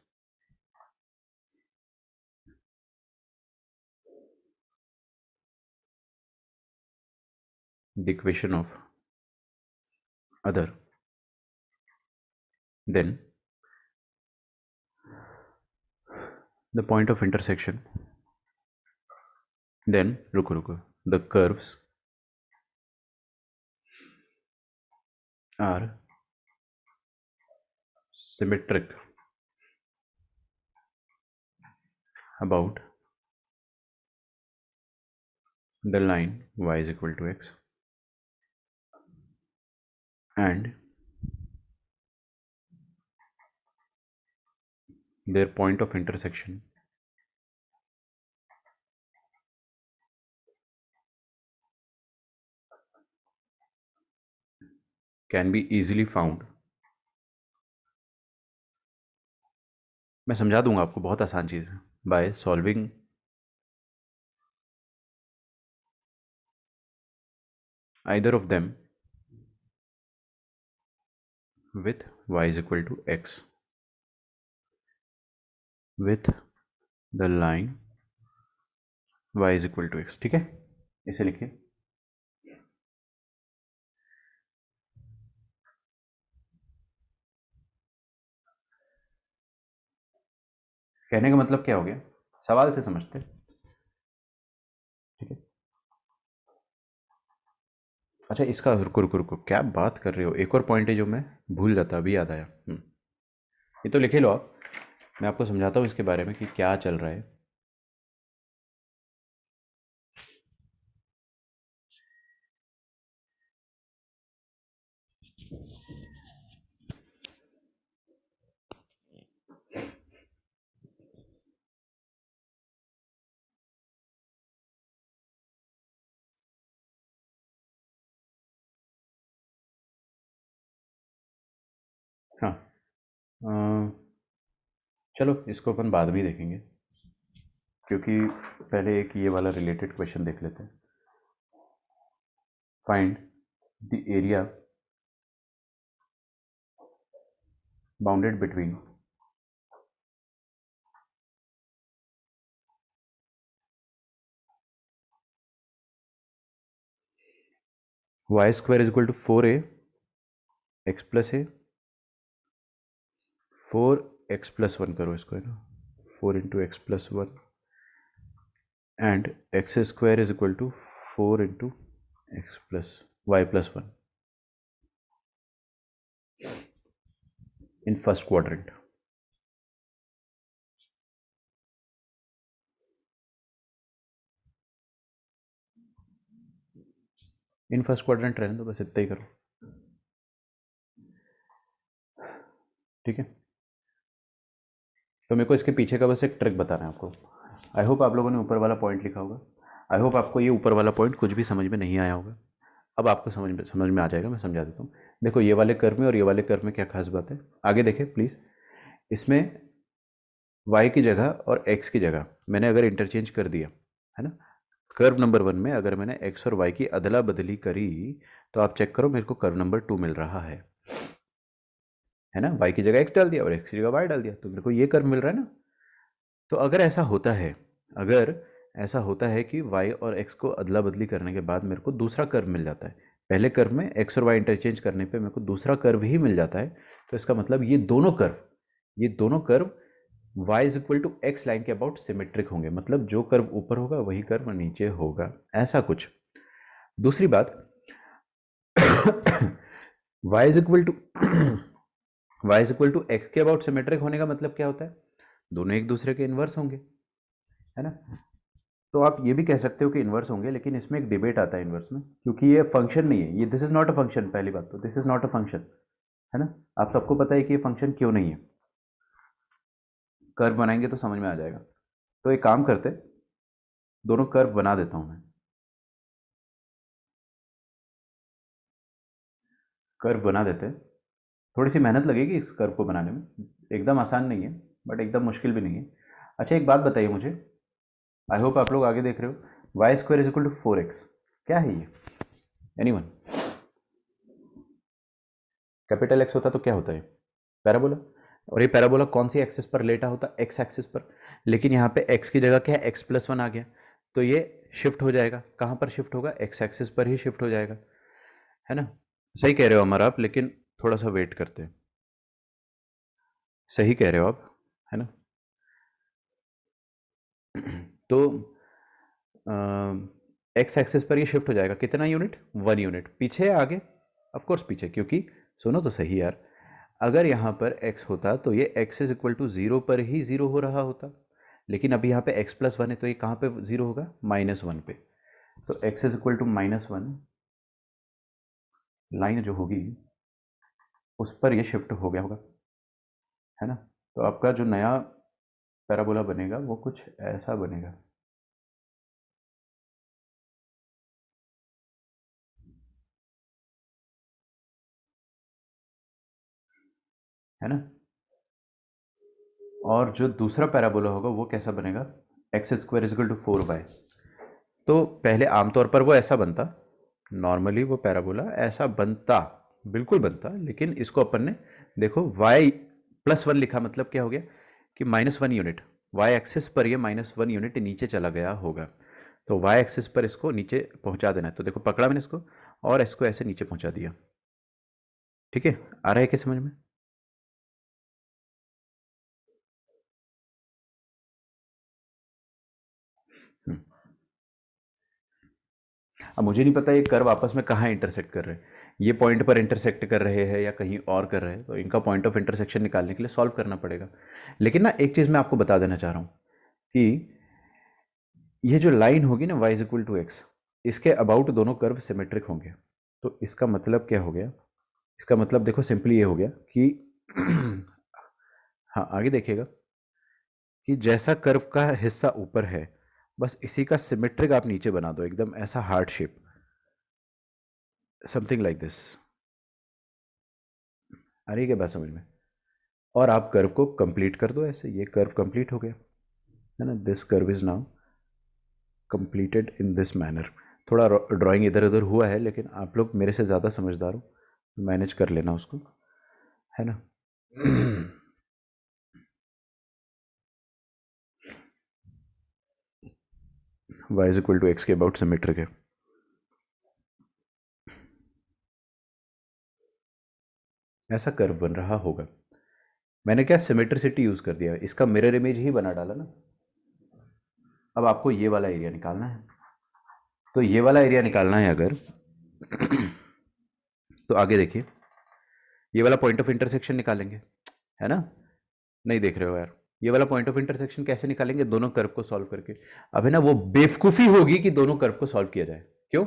the equation of other, then the point of intersection, then रुको the curves are symmetric about the line y is equal to x and their point of intersection can be easily found। मैं समझा दूंगा आपको, बहुत आसान चीज़ है। By solving either of them with y is equal to x with the line y is equal to x। ठीक है, इसे लिखिए। कहने का मतलब क्या हो गया, सवाल से समझते। ठीक है, अच्छा इसका रुको रुको रुको, क्या बात कर रहे हो, एक और पॉइंट है जो मैं भूल जाता, अभी याद आया। ये तो लिखे लो आप, मैं आपको समझाता हूँ इसके बारे में कि क्या चल रहा है। हाँ, चलो इसको अपन बाद में ही देखेंगे, क्योंकि पहले एक ये वाला रिलेटेड क्वेश्चन देख लेते हैं। Find the area bounded between y square is equal to 4a x plus a, 4x plus 1 करो इसको, है ना, 4 into x plus 1 and x square is equal to 4 into x plus y plus 1 in first quadrant। In first quadrant रहने दो, बस इतना ही करो। ठीक है, तो मेरे को इसके पीछे का बस एक ट्रिक बताना है आपको। आई होप आप लोगों ने ऊपर वाला पॉइंट लिखा होगा, आई होप आपको ये ऊपर वाला पॉइंट कुछ भी समझ में नहीं आया होगा। अब आपको समझ में आ जाएगा, मैं समझा देता हूँ। देखो ये वाले कर्व में और ये वाले कर्व में क्या खास बात है, आगे देखें प्लीज़। इसमें y की जगह और x की जगह मैंने अगर इंटरचेंज कर दिया, है ना, कर्व नंबर 1 में अगर मैंने x और y की अदला बदली करी, तो आप चेक करो मेरे को कर्व नंबर 2 मिल रहा है ना। y की जगह x डाल दिया और x की जगह y डाल दिया, तो मेरे को ये कर्व मिल रहा है ना। तो अगर ऐसा होता है, अगर ऐसा होता है कि y और x को अदला बदली करने के बाद मेरे को दूसरा कर्व मिल जाता है, पहले कर्व में x और y इंटरचेंज करने पे मेरे को दूसरा कर्व ही मिल जाता है, तो इसका मतलब ये दोनों curve y is equal to x line के अबाउट सिमेट्रिक होंगे, मतलब जो कर्व ऊपर होगा वही कर्व नीचे होगा, ऐसा कुछ। दूसरी बात y is equal to x के अबाउट सिमेट्रिक होने का मतलब क्या होता है, दोनों एक दूसरे के इन्वर्स होंगे, है ना। तो आप ये भी कह सकते हो कि इन्वर्स होंगे, लेकिन इसमें एक डिबेट आता है इन्वर्स में, क्योंकि ये फंक्शन नहीं है, ये this is not a function. पहली बात तो this is not a function, है ना। आप सबको पता है कि ये फंक्शन क्यों नहीं है, कर्व बनाएंगे तो समझ में आ जाएगा। तो एक काम करते, दोनों कर्व बना देता हूं मैं। कर्व बना देते हैं, थोड़ी सी मेहनत लगेगी इस कर्व को बनाने में, एकदम आसान नहीं है बट एकदम मुश्किल भी नहीं है। अच्छा एक बात बताइए मुझे, आई होप आप लोग आगे देख रहे हो, y square is equal to 4x, क्या है ये, एनीवन? कैपिटल एक्स होता तो क्या होता है, पैराबोला। और ये पैराबोला कौन सी एक्सिस पर लेटा होता, एक्स एक्सिस पर, लेकिन यहाँ पे एक्स की जगह क्या है, एक्स प्लस 1 आ गया, तो ये शिफ्ट हो जाएगा, कहाँ पर शिफ्ट होगा, एक्स एक्सिस पर ही शिफ्ट हो जाएगा, है ना। सही कह रहे हो अमर आप, लेकिन थोड़ा सा वेट करते हैं। सही कह रहे हो आप, है ना। तो एक्स एक्सिस पर ये शिफ्ट हो जाएगा, कितना यूनिट, 1 यूनिट, पीछे आगे, ऑफ कोर्स पीछे, क्योंकि सुनो तो सही यार, अगर यहाँ पर x होता तो ये x इज इक्वल टू 0 पर ही 0 हो रहा होता, लेकिन अभी यहाँ पे x प्लस 1 है, तो ये कहाँ पे 0 होगा, -1 पे। तो x is equal to -1 line जो होगी उस पर ये शिफ्ट हो गया होगा, है ना। तो आपका जो नया पैराबोला बनेगा वो कुछ ऐसा बनेगा, है ना। और जो दूसरा पैराबोला होगा वो कैसा बनेगा, x square is equal to 4y। तो पहले आमतौर पर वो ऐसा बनता, नॉर्मली वो पैराबोला ऐसा बनता, बिल्कुल बनता, लेकिन इसको अपन ने देखो y+1 लिखा, मतलब क्या हो गया कि -1 यूनिट y एक्सिस पर ये -1 यूनिट नीचे चला गया होगा। तो y एक्सिस पर इसको नीचे पहुंचा देना है। तो देखो पकड़ा मैंने इसको और इसको ऐसे नीचे पहुंचा दिया। ठीक है, आ रहा है क्या समझ में? हम्म। अब मुझे नहीं पता ये कर्व आपस में कहाँ इंटरसेक्ट कर रहे हैं, ये पॉइंट पर इंटरसेक्ट कर रहे हैं या कहीं और कर रहे हैं, तो इनका पॉइंट ऑफ इंटरसेक्शन निकालने के लिए सॉल्व करना पड़ेगा। लेकिन ना एक चीज़ मैं आपको बता देना चाह रहा हूँ कि ये जो लाइन होगी ना y=x, इसके अबाउट दोनों कर्व सिमेट्रिक होंगे। तो इसका मतलब क्या हो गया? इसका मतलब देखो सिंपली ये हो गया कि हाँ आगे देखिएगा कि जैसा कर्व का हिस्सा ऊपर है, बस इसी का सिमेट्रिक आप नीचे बना दो, एकदम ऐसा heart shape, something like this. आ रही है क्या बात समझ में? और आप कर्व को कंप्लीट कर दो ऐसे, ये कर्व कंप्लीट हो गया है ना। This curve is now completed in this manner. थोड़ा ड्राइंग इधर उधर हुआ है, लेकिन आप लोग मेरे से ज़्यादा समझदार हो, मैनेज कर लेना उसको, है ना। y=x के अबाउट सिमेट्रिक है। ऐसा कर्व बन रहा होगा। मैंने क्या सिमेट्रिसिटी यूज़ कर दिया, इसका मिरर इमेज ही बना डाला ना। अब आपको ये वाला एरिया निकालना है, तो ये वाला एरिया निकालना है अगर तो आगे देखिए, ये वाला पॉइंट ऑफ इंटरसेक्शन निकालेंगे, है ना। नहीं देख रहे हो यार, ये वाला पॉइंट ऑफ इंटरसेक्शन कैसे निकालेंगे? दोनों कर्व को सॉल्व करके। अब है ना वो बेवकूफ़ी होगी कि दोनों कर्व को सॉल्व किया जाए। क्यों?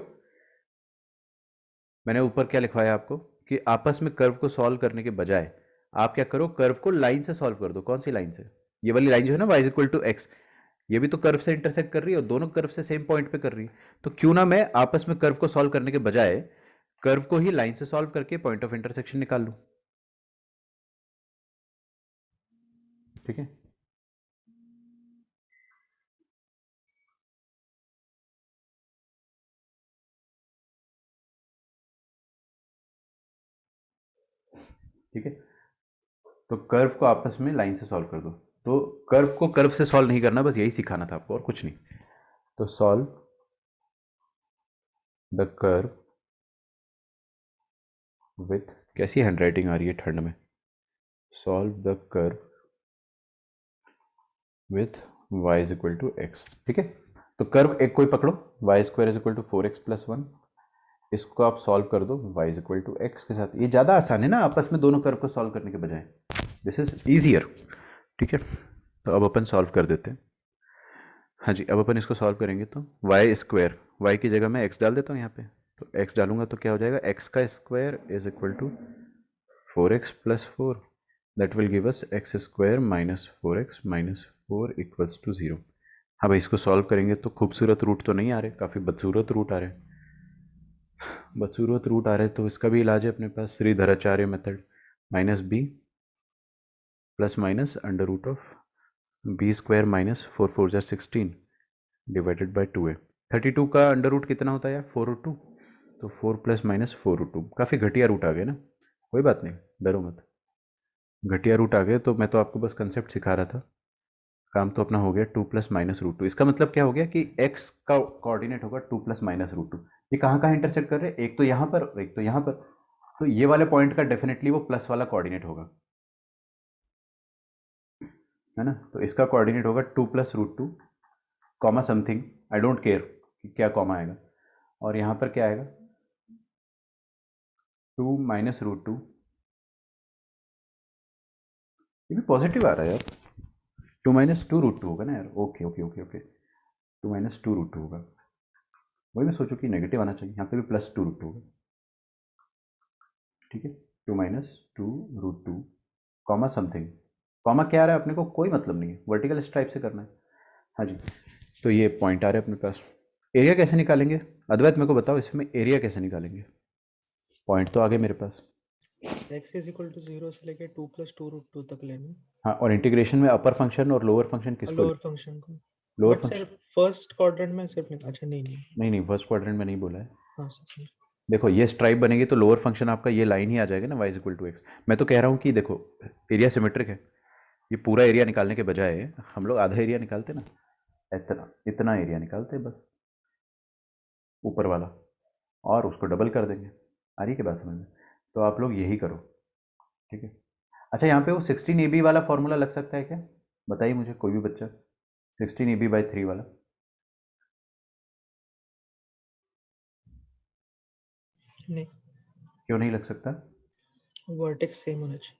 मैंने ऊपर क्या लिखवाया आपको कि आपस में कर्व को सॉल्व करने के बजाय आप क्या करो, कर्व को लाइन से सॉल्व कर दो। कौन सी लाइन से? ये वाली लाइन जो है ना y=x, ये भी तो कर्व से इंटरसेक्ट कर रही है और दोनों कर्व से सेम पॉइंट पे कर रही है। तो क्यों ना मैं आपस में कर्व को सॉल्व करने के बजाय कर्व को ही लाइन से सॉल्व करके पॉइंट ऑफ इंटरसेक्शन निकाल लूं। ठीक है, ठीक है। तो कर्व को आपस में लाइन से सॉल्व कर दो। तो कर्व को कर्व से सॉल्व नहीं करना, बस यही सिखाना था आपको और कुछ नहीं। तो सॉल्व द कर्व विथ, कैसी हैंडराइटिंग आ रही है ठंड में, solve the curve with y=x। ठीक है, तो कर्व एक कोई पकड़ो, y²=4x+1, इसको आप सॉल्व कर दो y=x के साथ। ये ज़्यादा आसान है ना आपस में दोनों कर्व को सॉल्व करने के बजाय, दिस इज ईजियर। ठीक है, तो अब अपन सॉल्व कर देते हैं। हाँ जी, अब अपन इसको सॉल्व करेंगे तो y², y की जगह मैं x डाल देता हूँ यहाँ पे। तो x डालूंगा तो क्या हो जाएगा, x² 4x+4, that will give us x² -4x -4 = 0। हाँ भाई, इसको सॉल्व करेंगे तो खूबसूरत रूट तो नहीं आ रहे, काफ़ी बदसूरत रूट आ रहे हैं। बदसूरत रूट आ रहे तो इसका भी इलाज है अपने पास, Shridharacharya method, -b ± √b² -4 4 16 divided by 2a। 32 का अंडर रूट कितना होता है यार? 4√2। तो 4 ± 4√2, काफ़ी घटिया रूट आ गए ना। कोई बात नहीं, डरो मत, घटिया रूट आ गए तो मैं तो आपको बस कंसेप्ट सिखा रहा था, काम तो अपना हो गया। 2 ± √2, इसका मतलब क्या हो गया कि x का कोऑर्डिनेट होगा 2 ± √2। ये कहाँ कहाँ इंटरसेक्ट कर रहे हैं? एक तो यहाँ पर और एक तो यहाँ पर। तो ये वाले पॉइंट का डेफिनेटली वो प्लस वाला कोऑर्डिनेट होगा, है ना। तो इसका कोऑर्डिनेट होगा 2 + √2 comma something, I don't care कि क्या कॉमा आएगा। और यहाँ पर क्या आएगा? 2 - √2, ये भी पॉजिटिव आ रहा है यार। 2 - 2√2 होगा ना यार। ओके ओके ओके ओके, 2 - 2√2 होगा। वही मैं सोचूं कि नेगेटिव आना चाहिए, यहाँ पे भी +2√2 होगा। ठीक है, 2 - 2√2 कॉमा समथिंग, कॉमा क्या आ रहा है अपने को कोई मतलब नहीं है, वर्टिकल स्ट्राइप से करना है। हाँ जी, तो ये पॉइंट आ रहा है अपने पास। एरिया कैसे निकालेंगे? अद्वैत मेरे को बताओ, इसमें एरिया कैसे निकालेंगे? पॉइंट तो आ गए मेरे पास। x = 0 से लेके 2 + 2√2 तक लेना हाँ, और इंटीग्रेशन में अपर फंक्शन और लोअर फंक्शन और किसको? लोअर फंक्शन को। Lower but function sir first quadrant में सिर्फ अच्छा नहीं नहीं नहीं नहीं, फर्स्ट क्वाड्रेंट में नहीं बोला है। हाँ सर। देखो ये स्ट्राइप बनेगी तो लोअर फंक्शन आपका ये लाइन ही आ जाएगा ना, y इक्वल टू एक्स। मैं तो कह रहा हूँ कि देखो एरिया सिमेट्रिक है, ये पूरा एरिया निकालने के बजाय हम लोग आधा एरिया निकालते ना, इतना इतना एरिया निकालते बस ऊपर वाला, और उसको डबल कर देंगे। आ रही है बात समझ में? तो आप लोग यही करो, ठीक है। अच्छा यहाँ पे वो 16 AB वाला फॉर्मूला लग सकता है क्या? बताइए मुझे कोई भी बच्चा, 16 AB/3 वाला। नहीं, क्यों नहीं लग सकता? वर्टेक्स सेम होना चाहिए।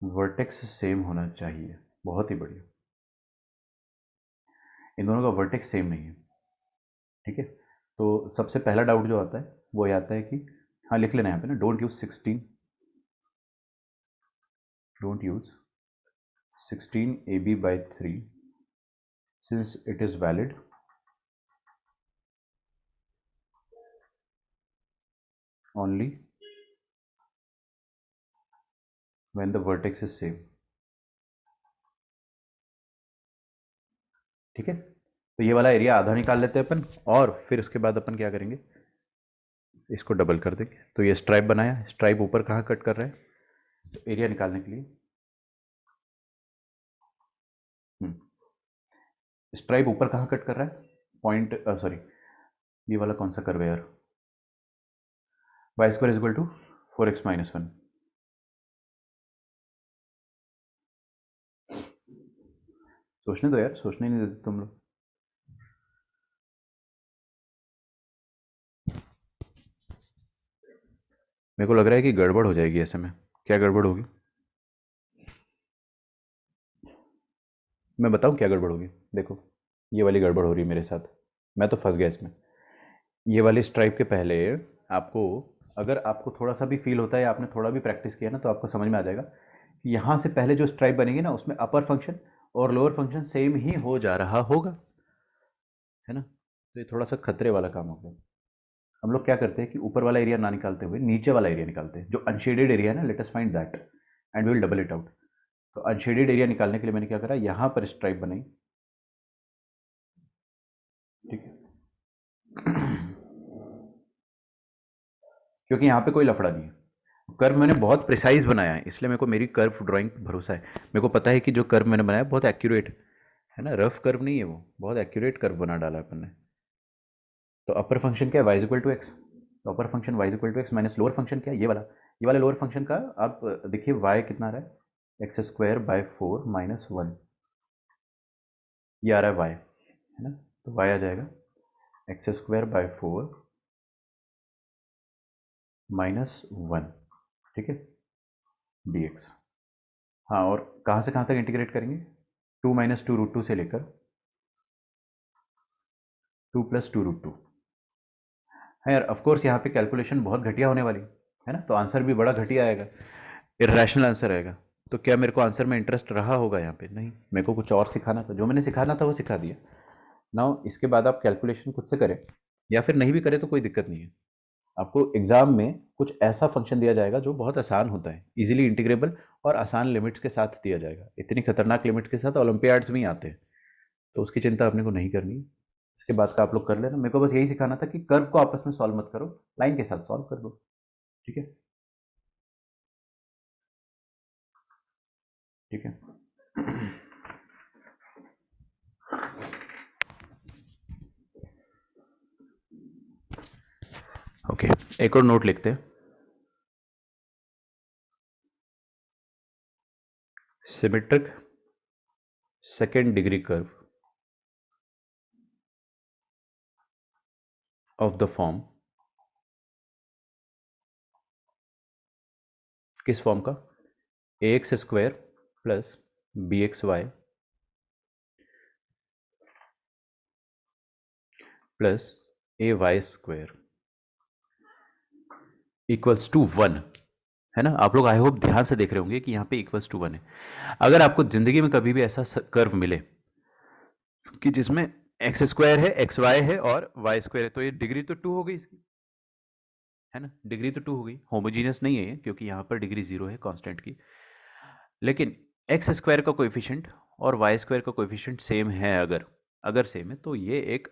वर्टेक्स सेम होना चाहिए, बहुत ही बढ़िया। इन दोनों का वर्टेक्स सेम नहीं है, ठीक है। तो सबसे पहला डाउट जो आता है वो ये आता है कि हाँ लिख लेना यहाँ पे ना, don't use 16 since it is valid only when the vertex is same, ठीक है। तो ये वाला एरिया आधा निकाल लेते हैं अपन, और फिर उसके बाद अपन क्या करेंगे, इसको डबल कर देंगे। तो ये स्ट्राइप बनाया, स्ट्राइप ऊपर कहाँ कट कर रहा है, तो एरिया निकालने के लिए स्ट्राइप ऊपर कहाँ कट कर रहा है, पॉइंट सॉरी ये वाला कौन सा कर्व है यार, y² इक्वल टू 4x-1। सोचने दो यार, सोचने नहीं देते तुम लोग। मेरे को लग रहा है कि गड़बड़ हो जाएगी ऐसे में। क्या गड़बड़ होगी? मैं बताऊं क्या गड़बड़ होगी? देखो ये वाली गड़बड़ हो रही है मेरे साथ, मैं तो फंस गया इसमें। ये वाली स्ट्राइप के पहले आपको, अगर आपको थोड़ा सा भी फील होता है या आपने थोड़ा भी प्रैक्टिस किया ना, तो आपको समझ में आ जाएगा कि यहाँ से पहले जो स्ट्राइप बनेगी ना, उसमें अपर फंक्शन और लोअर फंक्शन सेम ही हो जा रहा होगा, है ना। तो ये थोड़ा सा खतरे वाला काम हो गया। हम लोग क्या करते हैं कि ऊपर वाला एरिया ना निकालते हुए नीचे वाला एरिया निकालते हैं, जो अनशेडेड एरिया है ना, let us find that and we will double it out. तो अनशेडेड एरिया निकालने के लिए मैंने क्या करा, यहाँ पर स्ट्राइप बनाई, ठीक है। क्योंकि यहाँ पे कोई लफड़ा नहीं है, कर्व मैंने बहुत प्रिसाइज बनाया है, इसलिए मेरे को मेरी कर्व ड्राइंग पर भरोसा है। मेरे को पता है कि जो कर्व मैंने बनाया बहुत एक्यूरेट है ना, रफ कर्व नहीं है वो, बहुत एक्यूरेट कर्व बना डाला है अपन ने। तो अपर फंक्शन क्या है, y इक्वल टू एक्स। तो upper function y equal to x minus lower function क्या है, ये वाला लोअर फंक्शन का आप देखिए y कितना आ रहा है, x²/4 - 1, ये आ रहा है y, है ना। तो y आ जाएगा x²/4 - 1, ठीक है, dx। हाँ, और कहाँ से कहाँ तक इंटीग्रेट करेंगे, 2 - 2√2 से लेकर 2 + 2√2 है यार। ऑफकोर्स यहाँ पे कैलकुलेशन बहुत घटिया होने वाली है ना, तो आंसर भी बड़ा घटिया आएगा, इरेशनल आंसर आएगा। तो क्या मेरे को आंसर में इंटरेस्ट रहा होगा यहाँ पे? नहीं, मेरे को कुछ और सिखाना था, जो मैंने सिखाना था वो सिखा दिया। नाउ इसके बाद आप कैलकुलेशन खुद से करें, या फिर नहीं भी करें तो कोई दिक्कत नहीं है। आपको एग्जाम में कुछ ऐसा फंक्शन दिया जाएगा जो बहुत आसान होता है, इजीली इंटीग्रेबल और आसान लिमिट्स के साथ दिया जाएगा। इतनी खतरनाक लिमिट के साथ ओलंपियाड्स में ही आते हैं, तो उसकी चिंता अपने को नहीं करनी है। इसके बाद का आप लोग कर लेना। मेरे को बस यही सिखाना था कि कर्व को आपस में सॉल्व मत करो, लाइन के साथ सॉल्व कर दो, ठीक है। ठीक है। ओके, एक और नोट लिखते हैं। Symmetric second degree curve of the form, किस फॉर्म का, ax² plus bxy plus ay² equals to 1, है ना। आप लोग आई होप ध्यान से देख रहे होंगे कि यहाँ पे इक्वल्स टू 1 है। अगर आपको जिंदगी में कभी भी ऐसा कर्व मिले कि जिसमें x² है, xy है और y² है, तो ये डिग्री तो 2 हो गई इसकी, है ना। डिग्री तो 2 हो गई, होमोजीनियस नहीं है ये, क्योंकि यहाँ पर डिग्री 0 है कांस्टेंट की। लेकिन x² का कोएफिशिएंट और y² का कोएफिशिएंट सेम है, अगर सेम है तो ये एक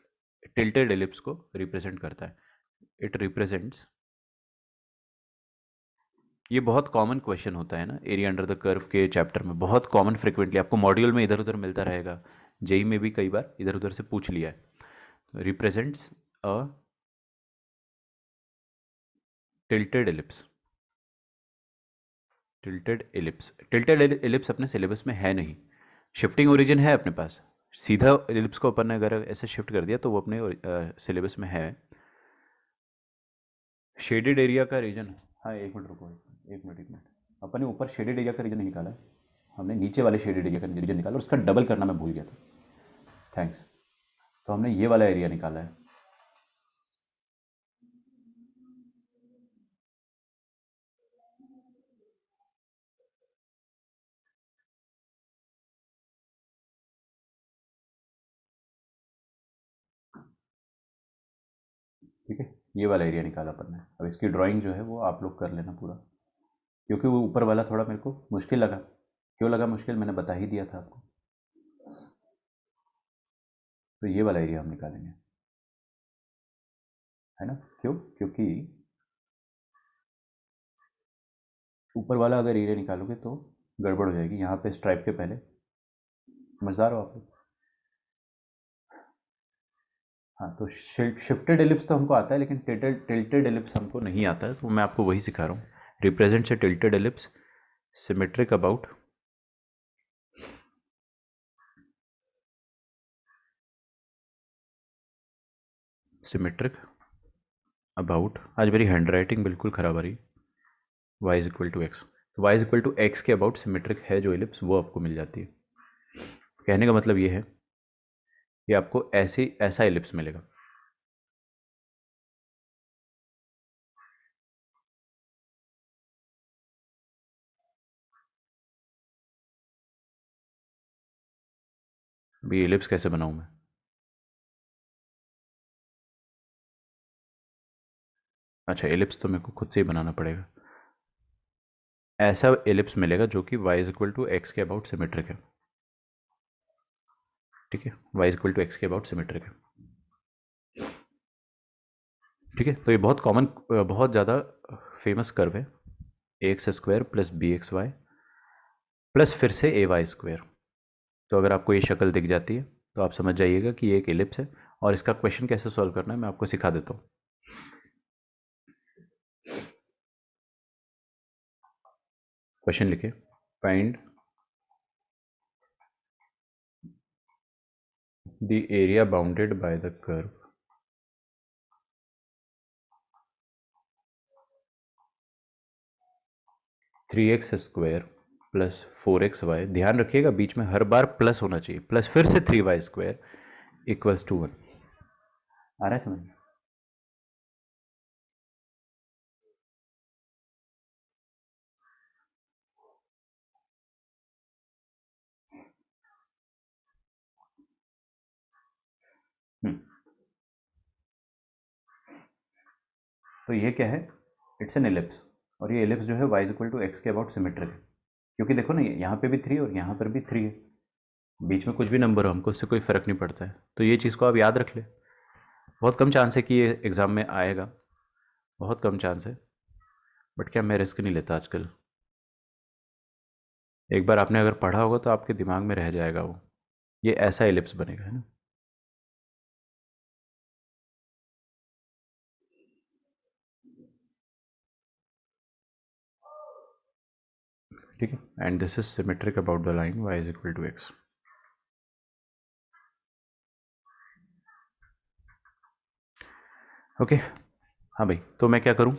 टिल्टेड एलिप्स को रिप्रेजेंट करता है। इट रिप्रेजेंट्स, ये बहुत कॉमन क्वेश्चन होता है ना एरिया अंडर द कर्व के चैप्टर में, बहुत कॉमन फ्रिक्वेंटली आपको मॉड्यूल में इधर उधर मिलता रहेगा, जेई में भी कई बार इधर उधर से पूछ लिया है। Represents a tilted ellipse. Tilted ellipse अपने सिलेबस में है नहीं। शिफ्टिंग ओरिजिन है अपने पास, सीधा एलिप्स को अपन ने अगर ऐसे शिफ्ट कर दिया तो वो अपने सिलेबस में है। शेडेड एरिया का रीजन, हाँ एक मिनट रुको, एक मिनट अपन ने ऊपर शेडेड एरिया का रीजन निकाला है, हमने नीचे वाले शेडेड एरिया का रीजन निकाला और उसका डबल करना मैं भूल गया था, थैंक्स। तो हमने ये वाला एरिया निकाला है। ठीक है, ये वाला एरिया निकाला अपन ने। अब इसकी ड्राइंग जो है वो आप लोग कर लेना पूरा, क्योंकि वो ऊपर वाला थोड़ा मेरे को मुश्किल लगा। क्यों लगा मुश्किल, मैंने बता ही दिया था आपको। तो ये वाला एरिया हम निकालेंगे, है ना। क्यों, क्योंकि ऊपर वाला अगर एरिया निकालोगे तो गड़बड़ हो जाएगी। यहाँ पे स्ट्राइप के पहले, समझदार हो आप लोग। हाँ, तो शिफ्टेड एलिप्स तो हमको आता है, लेकिन टिल्टेड एलिप्स हमको नहीं आता है, तो मैं आपको वही सिखा रहा हूँ। Represents a tilted ellipse symmetric about आज मेरी हैंड राइटिंग बिल्कुल ख़राब आ रही। y is equal to x, तो y is equal to x के अबाउट सिमेट्रिक है जो एलिप्स, वो आपको मिल जाती है। कहने का मतलब ये है कि आपको ऐसा एलिप्स मिलेगा। अभी एलिप्स कैसे बनाऊँ मैं, अच्छा एलिप्स तो मेरे को खुद से ही बनाना पड़ेगा। ऐसा एलिप्स मिलेगा जो कि y is equal to x के अबाउट सिमेट्रिक है। ठीक है, y is equal to x के अबाउट सिमेट्रिक है। ठीक है, तो ये बहुत कॉमन, बहुत ज़्यादा फेमस कर्व है, x square plus b x y plus फिर से ए वाई स्क्वायर। तो अगर आपको ये शक्ल दिख जाती है तो आप समझ जाइएगा कि ये एक एलिप्स है, और इसका क्वेश्चन कैसे सॉल्व करना है मैं आपको सिखा देता हूँ। क्वेश्चन लिखिए, find the area bounded by the curve 3x square plus 4xy। ध्यान रखिएगा बीच में हर बार प्लस होना चाहिए, प्लस फिर से 3y स्क्वायर इक्वल्स टू 1। आ रहा है समझ? तो ये क्या है, इट्स एन एलिप्स, और ये एलिप्स जो है y is equal to x के अबाउट सिमेट्रिक है। क्योंकि देखो ना, यहाँ पे भी 3 और यहाँ पर भी 3 है, बीच में कुछ भी नंबर हो हमको उससे कोई फ़र्क नहीं पड़ता है। तो ये चीज़ को आप याद रख ले। बहुत कम चांस है कि ये एग्ज़ाम में आएगा, बहुत कम चांस है, बट क्या मैं रिस्क नहीं लेता आजकल। एक बार आपने अगर पढ़ा होगा तो आपके दिमाग में रह जाएगा वो, ये ऐसा एलिप्स बनेगा, है ना। ठीक है, and this is symmetric about the line y is equal to x. Okay, हाँ भाई, तो मैं क्या करूँ,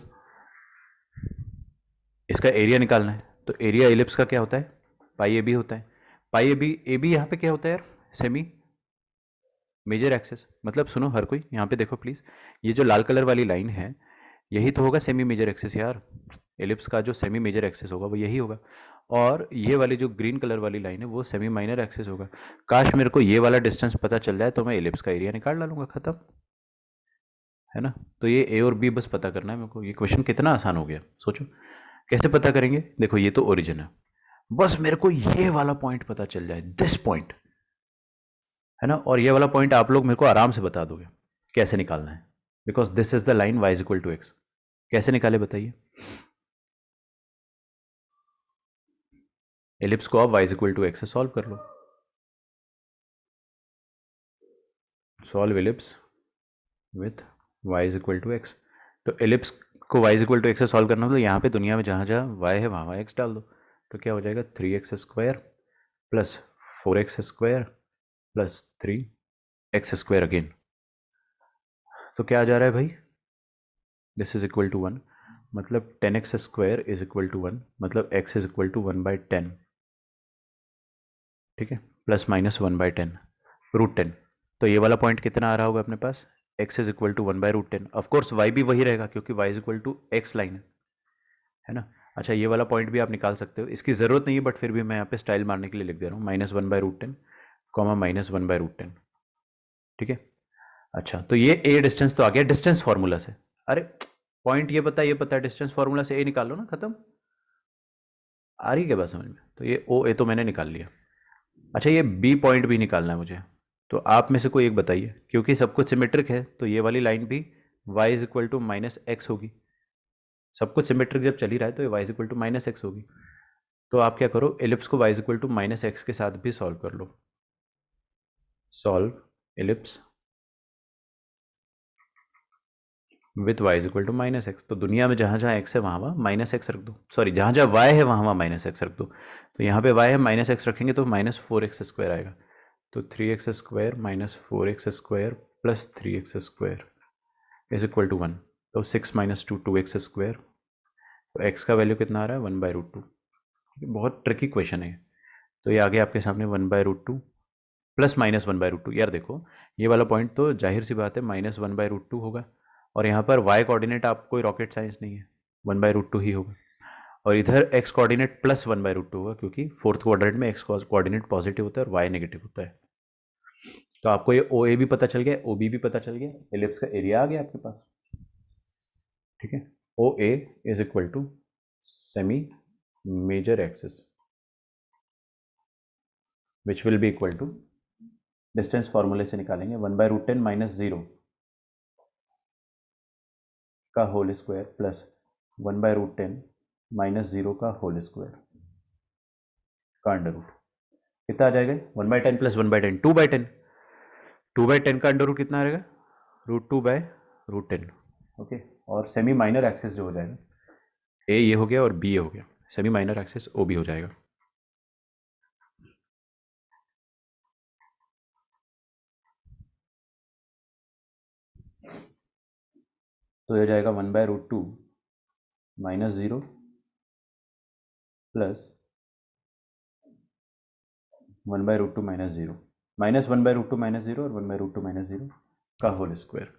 इसका एरिया निकालना है। तो एरिया एलिप्स का क्या होता है, पाई ए बी होता है। पाई ए बी यहाँ पे क्या होता है यार, सेमी मेजर एक्सेस। मतलब सुनो हर कोई, यहाँ पे देखो प्लीज, ये जो लाल कलर वाली लाइन है यही तो होगा सेमी मेजर एक्सेस यार। एलिप्स का जो सेमी मेजर एक्सेस होगा वो यही होगा, और ये वाली जो ग्रीन कलर वाली लाइन है वो सेमी माइनर एक्सेस होगा। काश मेरे को ये वाला डिस्टेंस पता चल जाए तो मैं एलिप्स का एरिया निकाल डालूंगा, खत्म, है ना। तो ये ए और बी बस पता करना है मेरे को। ये क्वेश्चन कितना आसान हो गया, सोचो कैसे पता करेंगे। देखो ये तो ओरिजिन है, बस मेरे को ये वाला पॉइंट पता चल जाए, दिस पॉइंट, है ना, और ये वाला पॉइंट आप लोग मेरे को आराम से बता दोगे। कैसे निकालना है, because this is the line y is equal to x. कैसे निकाले बताइए? एलिप्स को आप y is equal to x से सॉल्व कर लो। Solve ellipse with y is equal to x. तो एलिप्स को y is equal to x से सॉल्व करना हो तो यहाँ पे दुनिया में जहाँ जहाँ y है वहाँ वहाँ x डाल दो। तो क्या हो जाएगा 3x square plus 4x square plus 3x square again. तो क्या आ जा रहा है भाई? दिस इज इक्वल टू 1, मतलब 10x square is equal to 1, मतलब x इज इक्वल टू 1/10। ठीक है, प्लस माइनस 1/10 √10। तो ये वाला पॉइंट कितना आ रहा होगा अपने पास? x is equal to 1/√10। Of course y भी वही रहेगा क्योंकि y is equal to x line है ना। अच्छा, ये वाला पॉइंट भी आप निकाल सकते हो, इसकी ज़रूरत नहीं है बट फिर भी मैं यहाँ पे स्टाइल मारने के लिए लिख दे रहा हूँ, -1/√10 कॉमा -1/√10। ठीक है। अच्छा, तो ये a डिस्टेंस तो आ गया डिस्टेंस फार्मूला से। अरे पॉइंट ये पता है डिस्टेंस फार्मूला से a निकाल लो ना, खत्म। आ रही है क्या बात समझ में? तो ये ओ ए तो मैंने निकाल लिया। अच्छा, ये बी पॉइंट भी निकालना है मुझे, तो आप में से कोई एक बताइए, क्योंकि सब कुछ सिमेट्रिक है तो ये वाली लाइन भी y is equal to minus x होगी। सब कुछ सिमेट्रिक जब चल ही रहा है तो ये y is equal to minus x होगी। तो आप क्या करो, एलिप्स को y is equal to minus x के साथ भी सॉल्व कर लो। Solve ellipse with y is equal to minus x. तो दुनिया में जहाँ जहाँ x है वहाँ वहाँ माइनस एक्स रख दो, सॉरी जहाँ जहाँ y है वहाँ वहाँ माइनस एक्स रख दो। तो यहाँ पे y है, माइनस एक्स रखेंगे तो माइनस 4x स्क्वायर आएगा। तो 3x square minus 4x square plus 3x square is equal to 1। तो 6 माइनस 2 2x स्क्वायर। तो x का वैल्यू कितना आ रहा है? 1/√2। बहुत ट्रिकी क्वेश्चन है। तो ये आगे आपके सामने 1/√2 प्लस माइनस 1/√2। यार देखो, ये वाला पॉइंट तो जाहिर सी बात है -1/√2 होगा, और यहाँ पर y कोऑर्डिनेट आप कोई रॉकेट साइंस नहीं है, 1/√2 ही होगा। और इधर x कोऑर्डिनेट प्लस 1/√2 होगा क्योंकि फोर्थ क्वाड्रेंट में x कोऑर्डिनेट पॉजिटिव होता है और y नेगेटिव होता है। तो आपको ये ओ ए भी पता चल गया, ओ बी भी पता चल गया, एलिप्स का एरिया आ गया आपके पास। ठीक है, O A is equal to semi major axis which will be equal to, distance फॉर्मूले से निकालेंगे, 1/√10 माइनस 0 का होल स्क्वायर प्लस 1/√10 माइनस 0 का होल स्क्वायर का अंडर रूट। कितना आ जाएगा? 1/10 प्लस 1/10 2/10। 2/10 का अंडर रूट कितना आ जाएगा? √2/√10। ओके, और सेमी माइनर एक्सिस जो हो जाएगा, ए ये हो गया और बी ये हो गया, semi minor axis O B हो जाएगा। तो ये जाएगा 1/√2 minus 0 plus 1/√2 minus 0, minus 1/√2 minus 0 और 1/√2 माइनस 0 का होल स्क्वायर।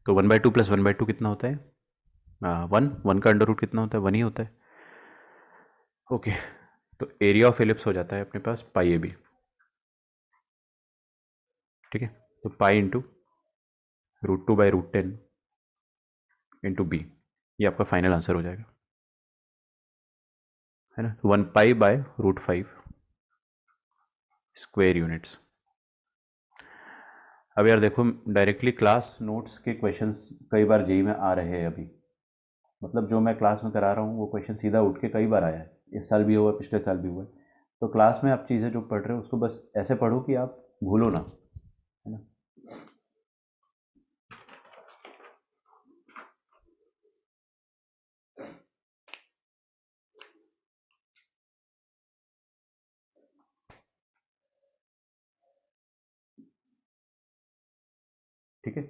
तो 1/2 प्लस 1/2 कितना होता है? 1 का अंडर रूट कितना होता है? 1 ही होता है। ओके, तो एरिया ऑफ एलिप्स हो जाता है अपने पास पाई ए बी। ठीक है, तो पाई इंटू √2/√10 इंटू बी, ये आपका फाइनल आंसर हो जाएगा, है ना। 1π/√5 स्क्वायर यूनिट्स। अब यार देखो, डायरेक्टली क्लास नोट्स के क्वेश्चंस कई बार जेई में आ रहे हैं अभी, मतलब जो मैं क्लास में करा रहा हूँ वो क्वेश्चन सीधा उठ के कई बार आया है, इस साल भी हुआ, पिछले साल भी हुआ। तो क्लास में आप चीज़ें जो पढ़ रहे हो उसको बस ऐसे पढ़ो कि आप भूलो ना, है ना। ठीक है,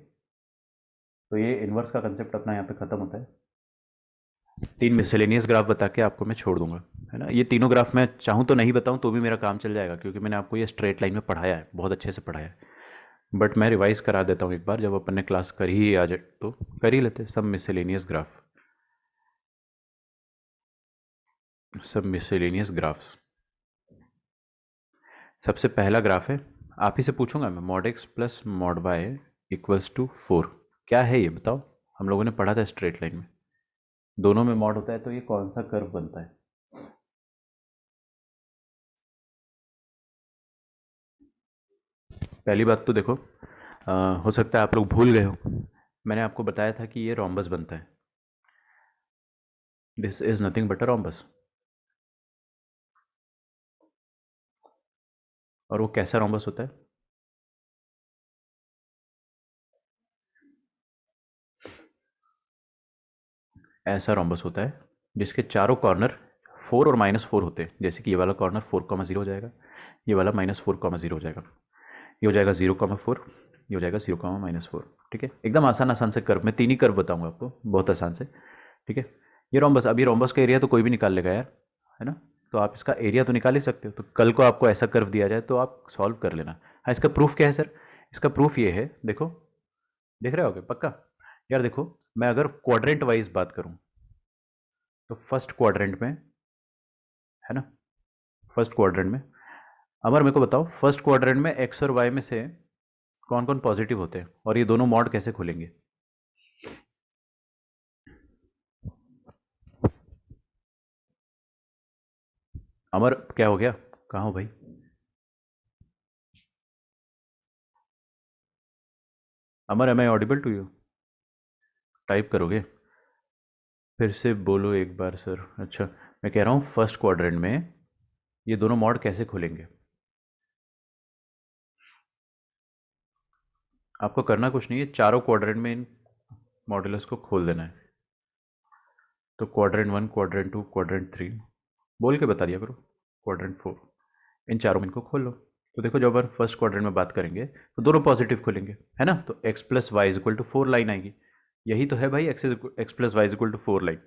तो ये इन्वर्स का कंसेप्ट अपना यहाँ पे खत्म होता है। 3 मिसलेनियस ग्राफ बता के आपको मैं छोड़ दूंगा, है ना। ये तीनों ग्राफ मैं चाहूँ तो नहीं बताऊँ तो भी मेरा काम चल जाएगा, क्योंकि मैंने आपको ये स्ट्रेट लाइन में पढ़ाया है, बहुत अच्छे से पढ़ाया है। बट मैं रिवाइज करा देता हूँ एक बार, जब अपन ने क्लास करी ही आज तो कर ही लेते। सब मिसलेनियस ग्राफ, सब मिसलेनियस ग्राफ्स। सबसे पहला ग्राफ है, आप ही से पूछूंगा मैं, mod x plus mod y equals to 4। क्या है ये बताओ? हम लोगों ने पढ़ा था स्ट्रेट लाइन में, दोनों में मॉड होता है तो ये कौन सा कर्व बनता है? पहली बात तो देखो, हो सकता है आप लोग भूल गए हो, मैंने आपको बताया था कि ये रोम्बस बनता है। This is nothing but a rhombus. और वो कैसा रोम्बस होता है? ऐसा रोम्बस होता है जिसके चारों कॉर्नर 4 और -4 होते हैं। जैसे कि ये वाला कॉर्नर 4,0 हो जाएगा, ये वाला -4,0 हो जाएगा, ये हो जाएगा 0,4, ये हो जाएगा 0,-4। ठीक है, एकदम आसान आसान से कर्व, मैं 3 ही कर्व बताऊंगा आपको, बहुत आसान से। ठीक है, ये रोम्बस, अभी रोम्बस का एरिया तो कोई भी निकाल लेगा यार, है ना? तो आप इसका एरिया तो निकाल ही सकते हो। तो कल को आपको ऐसा कर्व दिया जाए तो आप सॉल्व कर लेना। हाँ, इसका प्रूफ क्या है सर? इसका प्रूफ ये है, देखो, देख रहे होगे पक्का? यार देखो, मैं अगर क्वाड्रेंट वाइज बात करूं तो फर्स्ट क्वाड्रेंट में, है ना, फर्स्ट क्वाड्रेंट में, अमर मेरे को बताओ, फर्स्ट क्वाड्रेंट में एक्स और वाई में से कौन कौन पॉजिटिव होते हैं और ये दोनों मॉड कैसे खुलेंगे? अमर क्या हो गया, कहाँ हो भाई? Amar, am I audible to you? Type करोगे? फिर से बोलो एक बार सर। अच्छा, मैं कह रहा हूँ फर्स्ट क्वाड्रेंट में ये दोनों मॉड कैसे खुलेंगे? आपको करना कुछ नहीं है, चारों क्वाड्रेंट में इन मॉड्यूलस को खोल देना है। तो क्वाड्रेंट 1, क्वाड्रेंट 2, क्वाड्रेंट 3 बोल के बता दिया करो, क्वाड्रेंट 4, इन चारों में इनको खोल लो। तो देखो, जब अपन फर्स्ट क्वाड्रेंट में बात करेंगे तो दोनों पॉजिटिव खुलेंगे, है ना? तो x plus y is equal to 4 line आएगी। यही तो है भाई, x plus y is equal to 4 line.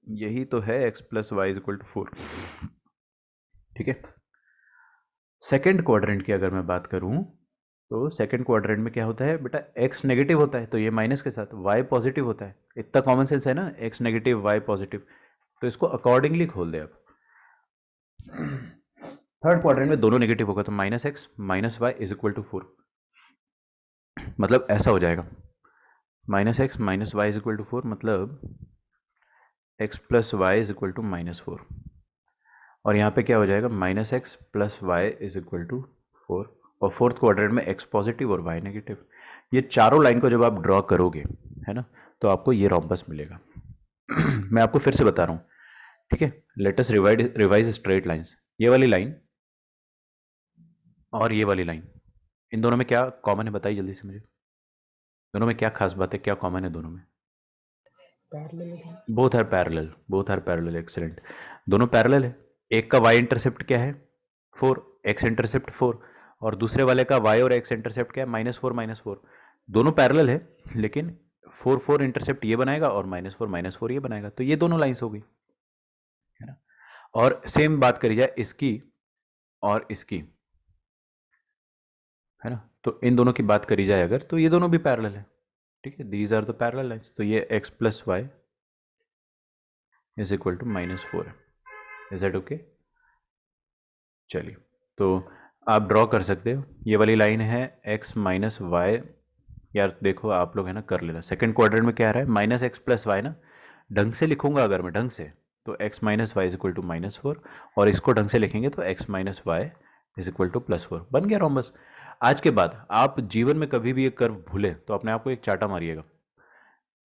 यही तो है x plus y is equal to 4। ठीक है, सेकेंड क्वाड्रेंट की अगर मैं बात करूं तो सेकेंड क्वाड्रेंट में क्या होता है बेटा? x नेगेटिव होता है तो ये माइनस के साथ, y पॉजिटिव होता है। इतना कॉमन सेंस है ना, x नेगेटिव y पॉजिटिव, तो इसको अकॉर्डिंगली खोल दे आप। थर्ड क्वाड्रेंट में दोनों नेगेटिव होगा तो -x -y is equal to 4। मतलब ऐसा हो जाएगा, -x -y is equal to 4, मतलब x plus y is equal to -4। और यहाँ पे क्या हो जाएगा? -x plus y is equal to 4। और फोर्थ क्वाड्रेंट में x पॉजिटिव और y नेगेटिव। ये चारों लाइन को जब आप ड्रॉ करोगे, है ना, तो आपको ये रोम्बस मिलेगा। मैं आपको फिर से बता रहा हूँ, ठीक है? Let us revise straight lines. ये वाली लाइन और ये वाली लाइन, इन दोनों में क्या कॉमन है बताइए जल्दी से मुझे। दोनों में क्या खास बात है, क्या कॉमन है दोनों में? Parallel both are parallel, excellent. दोनों पैरेलल है। एक का वाई इंटरसेप्ट क्या है? 4, एक्स इंटरसेप्ट 4, और दूसरे वाले का वाई और एक्स इंटरसेप्ट क्या है? -4 -4। दोनों पैरेलल है, लेकिन 4 4 इंटरसेप्ट ये बनाएगा और -4 -4 ये बनाएगा, तो ये दोनों लाइंस हो गई, है ना? और सेम बात करी जाए इसकी और इसकी, है ना, तो इन दोनों की बात करी जाए अगर, तो ये दोनों भी पैरेलल है। ठीक है, these are the parallel lines. तो ये x plus y is equal to -4 है। Is that okay? चलिए, तो आप ड्रॉ कर सकते हो। ये वाली लाइन है x माइनस वाई। यार देखो आप लोग, है ना, कर लेना। सेकंड क्वाड्रेंट में क्या आ रहा है? -x प्लस वाई ना, ढंग से लिखूंगा अगर मैं, ढंग से, तो x minus y is equal to -4, और इसको ढंग से लिखेंगे तो x minus y is equal to +4। बन गया रोम्बस। आज के बाद आप जीवन में कभी भी ये कर्व भूलें तो अपने आप को एक चाटा मारिएगा।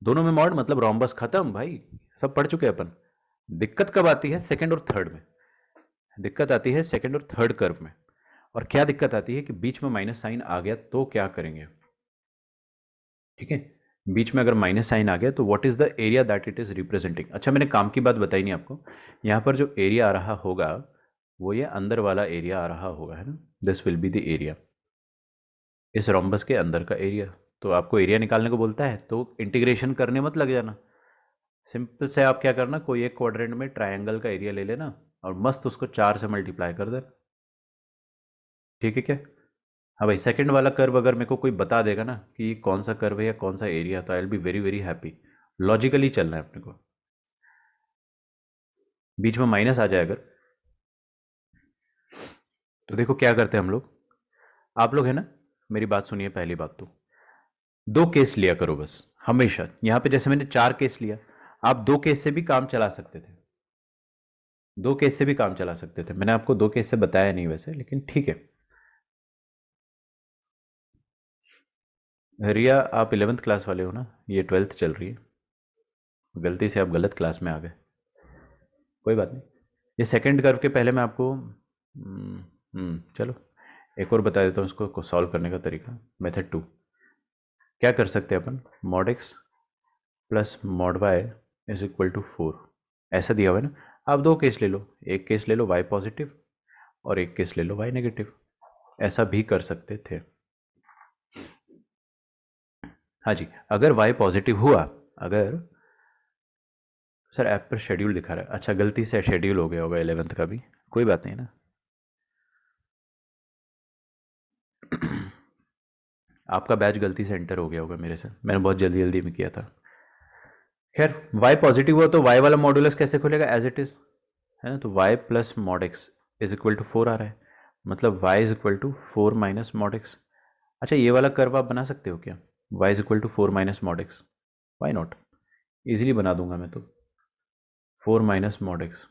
दोनों में मॉड मतलब रोम्बस खत्म भाई, सब पढ़ चुके हैं अपन। दिक्कत कब आती है? सेकंड और थर्ड में। दिक्कत आती है सेकंड और थर्ड कर्व में। और क्या दिक्कत आती है कि बीच में माइनस साइन आ गया तो क्या करेंगे? ठीक है, बीच में अगर माइनस साइन आ गया तो what is the area that it is representing? अच्छा, मैंने काम की बात बताई नहीं आपको। यहाँ पर जो एरिया आ रहा होगा वो ये अंदर वाला एरिया आ रहा होगा, है ना? This will be the area, इस रोम्बस के अंदर का एरिया। तो आपको एरिया निकालने को बोलता है तो इंटीग्रेशन करने मत लग जाना। सिंपल से आप क्या करना, कोई एक क्वाड्रेंट में ट्रायंगल का एरिया ले लेना और मस्त उसको 4 से मल्टीप्लाई कर देना। ठीक है क्या? हाँ भाई, सेकंड वाला कर्व अगर मेरे को कोई बता देगा ना कि ये कौन सा कर्व है या कौन सा एरिया, तो I will be very very happy. Logically चलना है अपने को। बीच में माइनस आ जाए अगर, तो देखो क्या करते हैं हम लोग। आप लोग, है ना, मेरी बात सुनिए। पहली बात तो 2 केस लिया करो बस हमेशा। यहां पे जैसे मैंने 4 केस लिया, आप 2 केस से भी काम चला सकते थे। 2 केस से भी काम चला सकते थे। मैंने आपको 2 केस से बताया नहीं वैसे, लेकिन ठीक है। रिया आप 11th क्लास वाले हो ना, ये 12th चल रही है, गलती से आप गलत क्लास में आ गए, कोई बात नहीं। ये सेकंड कर्व के पहले मैं आपको चलो एक और बता देता हूँ इसको सॉल्व करने का तरीका। मेथड 2 क्या कर सकते हैं अपन, mod x plus mod y is equal to 4, ऐसा दिया हुआ है ना। आप दो केस ले लो, एक केस ले लो वाई पॉजिटिव और एक केस ले लो वाई नेगेटिव, ऐसा भी कर सकते थे। हाँ जी, अगर वाई पॉजिटिव हुआ, अगर सर ऐप पर शेड्यूल दिखा रहा है, अच्छा गलती से शेड्यूल हो गया होगा 11th का भी, कोई बात नहीं ना। आपका बैच गलती से एंटर हो गया होगा मेरे से, मैंने बहुत जल्दी जल्दी में किया था। खैर y पॉजिटिव हुआ तो y वाला मॉडुलस कैसे खुलेगा, एज इट इज है ना। तो y plus mod x is equal to 4 आ रहा है, मतलब y is equal to 4 minus mod x. अच्छा ये वाला कर्व आप बना सकते हो क्या, y is equal to 4 minus mod x, why not, easily बना दूंगा मैं तो, 4 minus mod x.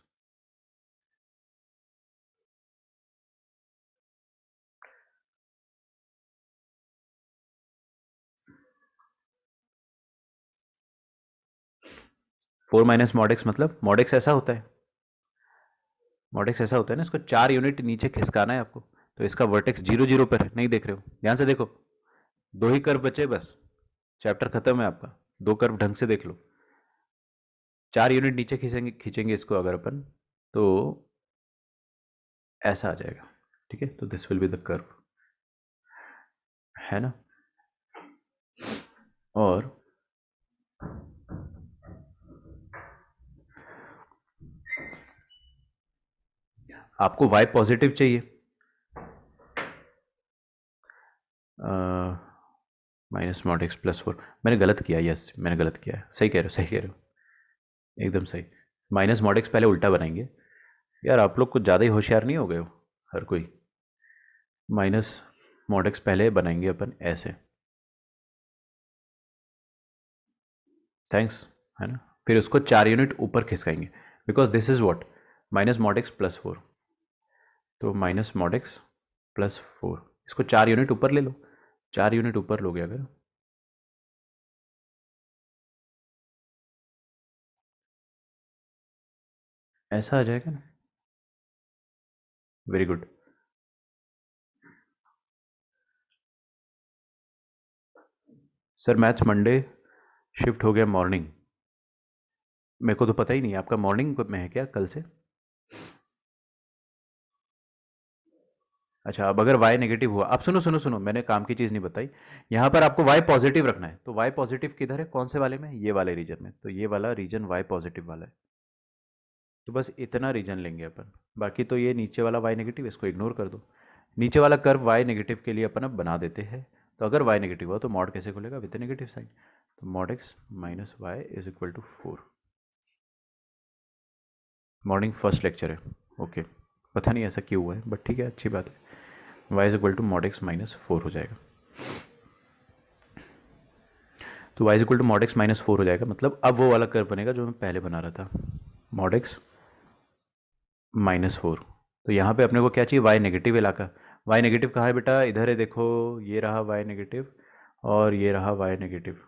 Four minus mod x मतलब मॉड एक्स ऐसा होता है, मॉड एक्स ऐसा होता है ना, इसको 4 यूनिट नीचे खिसकाना है आपको। तो इसका वर्टेक्स 0 0 पर है, नहीं देख रहे हो, ध्यान से देखो, दो ही कर्व बचे बस, चैप्टर खत्म है आपका, दो कर्व ढंग से देख लो। 4 यूनिट नीचे खींचेंगे खींचेंगे इसको अगर अपन, तो ऐसा आ जाएगा, ठीक है। तो this will be the curve, है ना। और आपको y पॉजिटिव चाहिए, माइनस मॉड एक्स प्लस 4, मैंने गलत किया, यस मैंने गलत किया है, सही कह रहे हो सही कह रहे हो, एकदम सही। माइनस मॉड एक्स पहले उल्टा बनाएंगे, यार आप लोग कुछ ज़्यादा ही होशियार नहीं हो गए हो हर कोई। माइनस मॉड एक्स पहले बनाएंगे अपन ऐसे, थैंक्स, है ना। फिर उसको 4 यूनिट ऊपर खिसकाएंगे, because this is what, minus mod x plus 4, तो माइनस मॉड एक्स प्लस 4, इसको 4 यूनिट ऊपर ले लो, 4 यूनिट ऊपर लोगे अगर, ऐसा आ जाएगा ना, very good. Sir maths Monday shift हो गया मॉर्निंग, मेरे को तो पता ही नहीं, आपका मॉर्निंग में है क्या कल से। अच्छा अब अगर y नेगेटिव हुआ, अब सुनो सुनो सुनो, मैंने काम की चीज़ नहीं बताई, यहाँ पर आपको y पॉजिटिव रखना है। तो y पॉजिटिव किधर है, कौन से वाले में, ये वाले रीजन में, तो ये वाला रीजन y पॉजिटिव वाला है, तो बस इतना रीजन लेंगे अपन, बाकी तो ये नीचे वाला y नेगेटिव, इसको इग्नोर कर दो। नीचे वाला कर्व y नेगेटिव के लिए अपन अब बना देते हैं, तो अगर y नेगेटिव हुआ तो मॉड कैसे खुलेगा, विद नेगेटिव साइन, तो mod x minus y is equal to 4। Morning first lecture है, ओके, पता नहीं ऐसा क्यों हुआ है, बट ठीक है अच्छी बात है। y is equal to mod x minus 4 हो जाएगा, तो y is equal to mod x minus 4 हो जाएगा, मतलब अब वो वाला कर्व बनेगा जो मैं पहले बना रहा था, मॉड एक्स माइनस 4। तो यहाँ पे अपने को क्या चाहिए, y नेगेटिव इलाका, y नेगेटिव कहाँ है बेटा, इधर है देखो, ये रहा y नेगेटिव और ये रहा y नेगेटिव।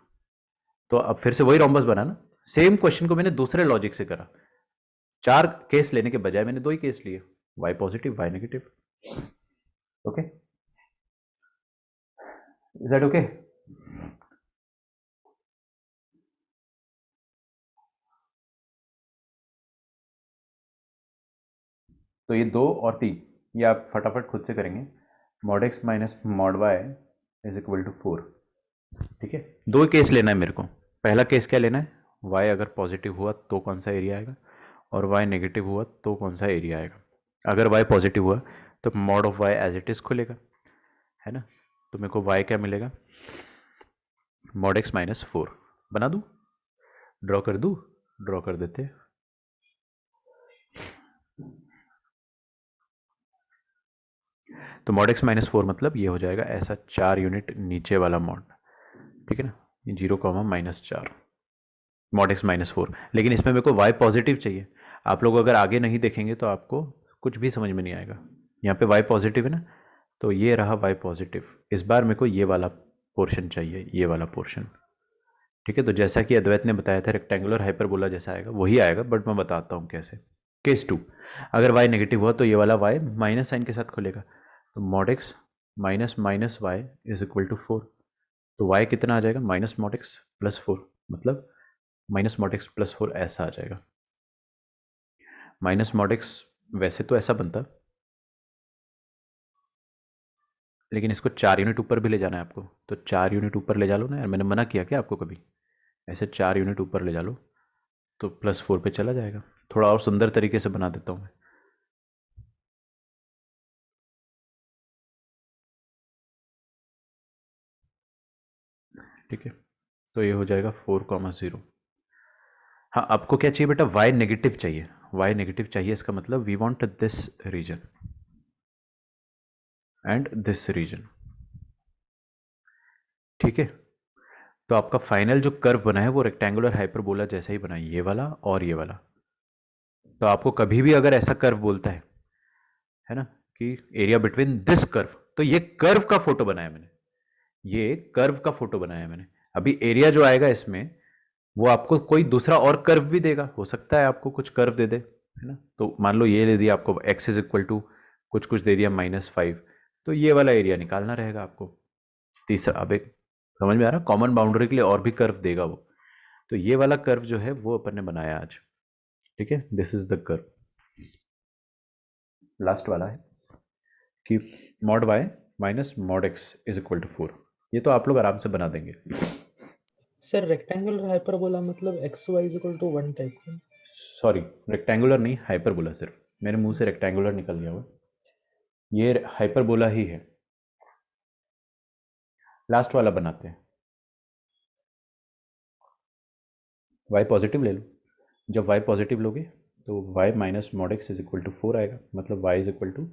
तो अब फिर से वही रोम्बस बना ना, सेम क्वेश्चन को मैंने दूसरे लॉजिक से करा, 4 केस लेने के बजाय मैंने 2 ही केस लिए, y positive y negative, okay, is that okay. तो ये 2 और 3 ये आप फटाफट खुद से करेंगे, mod x minus mod y is equal to 4, ठीक है। 2 केस लेना है मेरे को, पहला केस क्या लेना है, y अगर पॉजिटिव हुआ तो कौन सा एरिया आएगा, और y नेगेटिव हुआ तो कौन सा एरिया आएगा। अगर y पॉजिटिव हुआ तो mod of y as it is खुलेगा, है ना। तो मेरे को y क्या मिलेगा, मॉड एक्स माइनस 4, बना दूँ, ड्रॉ कर दूँ, ड्रॉ कर देते हैं। तो मॉड एक्स माइनस 4 मतलब ये हो जाएगा ऐसा, 4 यूनिट नीचे वाला मॉड, ठीक है ना, ये 0 माइनस 4, मॉड एक्स माइनस 4, लेकिन इसमें मेरे को y पॉजिटिव चाहिए। आप लोग अगर आगे नहीं देखेंगे तो आपको कुछ भी समझ में नहीं आएगा। यहाँ पे y पॉजिटिव है ना, तो ये रहा y पॉजिटिव, इस बार मेरे को ये वाला पोर्शन चाहिए, ये वाला पोर्शन। ठीक है, तो जैसा कि अद्वैत ने बताया था रेक्टेंगुलर हाइपरबोला जैसा आएगा वही आएगा, बट मैं बताता हूँ कैसे। केस 2, अगर y नेगेटिव हुआ तो ये वाला y माइनस साइन के साथ खुलेगा, तो mod x minus minus y is equal to 4। तो y कितना आ जाएगा, माइनस मॉड एक्स प्लस 4, मतलब माइनस मॉड एक्स प्लस 4 ऐसा आ जाएगा। माइनस मॉड एक्स वैसे तो ऐसा बनता, लेकिन इसको 4 यूनिट ऊपर भी ले जाना है आपको, तो 4 यूनिट ऊपर ले जा लो ना यार, मैंने मना किया क्या आपको कभी? ऐसे 4 यूनिट ऊपर ले जा लो तो प्लस 4 पे चला जाएगा। थोड़ा और सुंदर तरीके से बना देता हूँ मैं। ठीक है, तो ये हो जाएगा 4,0। हाँ, आपको क्या चाहिए बेटा, y नेगेटिव चाहिए। y नेगेटिव चाहिए, इसका मतलब we want this region and this region. ठीक है, तो आपका फाइनल जो कर्व बना है वो रेक्टेंगुलर हाइपरबोला जैसा ही बना है, ये वाला और ये वाला। तो आपको कभी भी अगर ऐसा कर्व बोलता है ना, कि एरिया बिटवीन दिस कर्व, तो ये कर्व का फोटो बनाया मैंने, ये कर्व का फोटो बनाया मैंने। अभी एरिया जो आएगा इसमें वो आपको कोई दूसरा और कर्व भी देगा, हो सकता है आपको कुछ कर्व दे दे, है ना। तो मान लो ये दे दिया आपको x इज इक्वल टू कुछ कुछ दे दिया -5, तो ये वाला एरिया निकालना रहेगा आपको। तीसरा, अब एक समझ में आ रहा, कॉमन बाउंड्री के लिए और भी कर्व देगा वो। तो ये वाला कर्व जो है वो अपन ने बनाया आज। ठीक है, this is the curve. Last वाला है कि mod y minus mod x is equal to 4। ये तो आप लोग आराम से बना देंगे। सर रेक्टेंगुलर हाइपरबोला मतलब x y is equal to 1 type का। सॉरी, रेक्टेंगुलर नहीं, हाइपरबोला, सिर्फ मेरे मुंह से रेक्टेंगुलर निकल गया वो, ये हाइपरबोला ही है। लास्ट वाला बनाते हैं, y पॉजिटिव ले लो। जब y पॉजिटिव लोगे तो y minus mod x is equal to 4 आएगा, मतलब y is equal to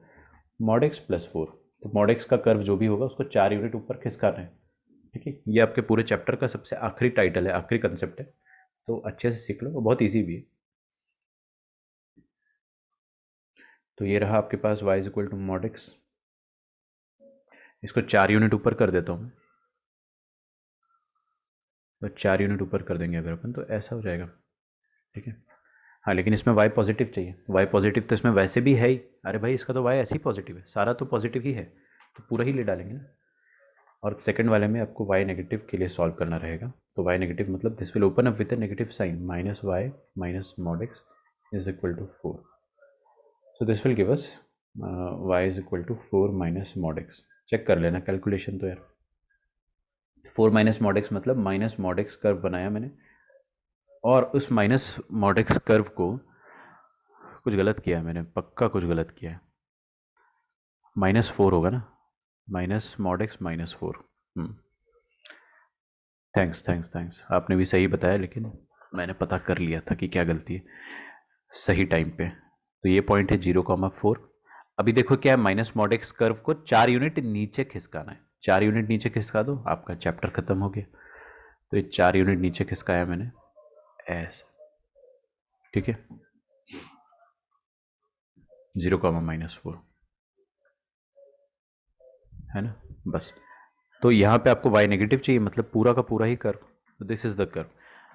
mod x plus 4। तो मॉड एक्स का कर्व जो भी होगा उसको 4 यूनिट ऊपर खिसकाना है। ठीक है, ये आपके पूरे चैप्टर का सबसे आखिरी टाइटल है, आखिरी कंसेप्ट है, तो अच्छे से सीख लो, बहुत ईजी भी है। तो ये रहा आपके पास y is equal to mod x, इसको 4 यूनिट ऊपर कर देता हूँ, तो 4 यूनिट ऊपर कर देंगे अगर अपन तो ऐसा हो जाएगा। ठीक है, हाँ, लेकिन इसमें y पॉजिटिव चाहिए। y पॉजिटिव तो इसमें वैसे भी है ही, अरे भाई इसका तो y ऐसे ही पॉजिटिव है, सारा तो पॉजिटिव ही है, तो पूरा ही ले डालेंगे ना। और सेकंड वाले में आपको y नेगेटिव के लिए सॉल्व करना रहेगा, तो y नेगेटिव मतलब this will open up with a negative sign, minus y minus mod x is equal to 4। So this will give us y is equal to 4 minus mod x. Check कर लेना calculation तो यार, 4 minus mod x मतलब minus mod x curve बनाया मैंने, और उस minus mod x curve को कुछ गलत किया है मैंने, पक्का कुछ गलत किया है। -4 होगा ना, minus mod x -4। Thanks thanks thanks, आपने भी सही बताया, लेकिन मैंने पता कर लिया था कि क्या गलती है सही टाइम पे। तो ये पॉइंट है 0,4। अभी देखो क्या है, माइनस मॉड एक्स कर्व को 4 यूनिट नीचे खिसकाना है, 4 यूनिट नीचे खिसका दो, आपका चैप्टर खत्म हो गया। तो ये 4 यूनिट नीचे खिसकाया मैंने ऐसा। ठीक है, 0,-4 है ना, बस। तो यहाँ पे आपको y नेगेटिव चाहिए, मतलब पूरा का पूरा ही कर्व, तो दिस इज द कर्व।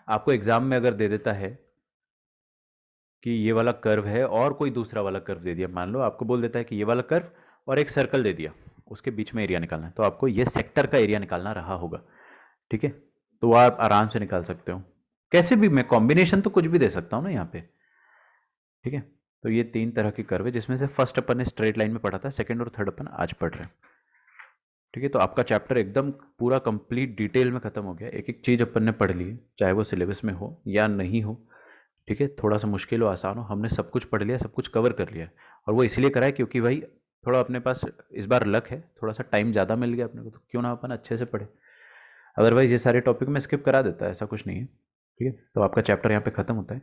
आपको एग्जाम में अगर दे देता है कि ये वाला कर्व है और कोई दूसरा वाला कर्व दे दिया, मान लो आपको बोल देता है कि ये वाला कर्व और एक सर्कल दे दिया, उसके बीच में एरिया निकालना है, तो आपको ये सेक्टर का एरिया निकालना रहा होगा। ठीक है, तो आप आराम से निकाल सकते हो, कैसे भी, मैं कॉम्बिनेशन तो कुछ भी दे सकता हूँ ना यहाँ पे। ठीक है, तो ये 3 तरह के कर्व है, जिसमें से फर्स्ट अपन ने स्ट्रेट लाइन में पढ़ा था, सेकंड और थर्ड अपन आज पढ़ रहे हैं। ठीक है, तो आपका चैप्टर एकदम पूरा कंप्लीट डिटेल में खत्म हो गया, एक एक चीज़ अपन ने पढ़ ली, चाहे वो सिलेबस में हो या नहीं हो। ठीक है, थोड़ा सा मुश्किल हो आसान हो, हमने सब कुछ पढ़ लिया, सब कुछ कवर कर लिया है। और वो इसलिए करा है क्योंकि भाई थोड़ा अपने पास इस बार लक है, थोड़ा सा टाइम ज़्यादा मिल गया अपने को, तो क्यों ना अपन अच्छे से पढ़े। अदरवाइज ये सारे टॉपिक में स्किप करा देता है, ऐसा कुछ नहीं है। ठीक है, तो आपका चैप्टर यहाँ पे ख़त्म होता है।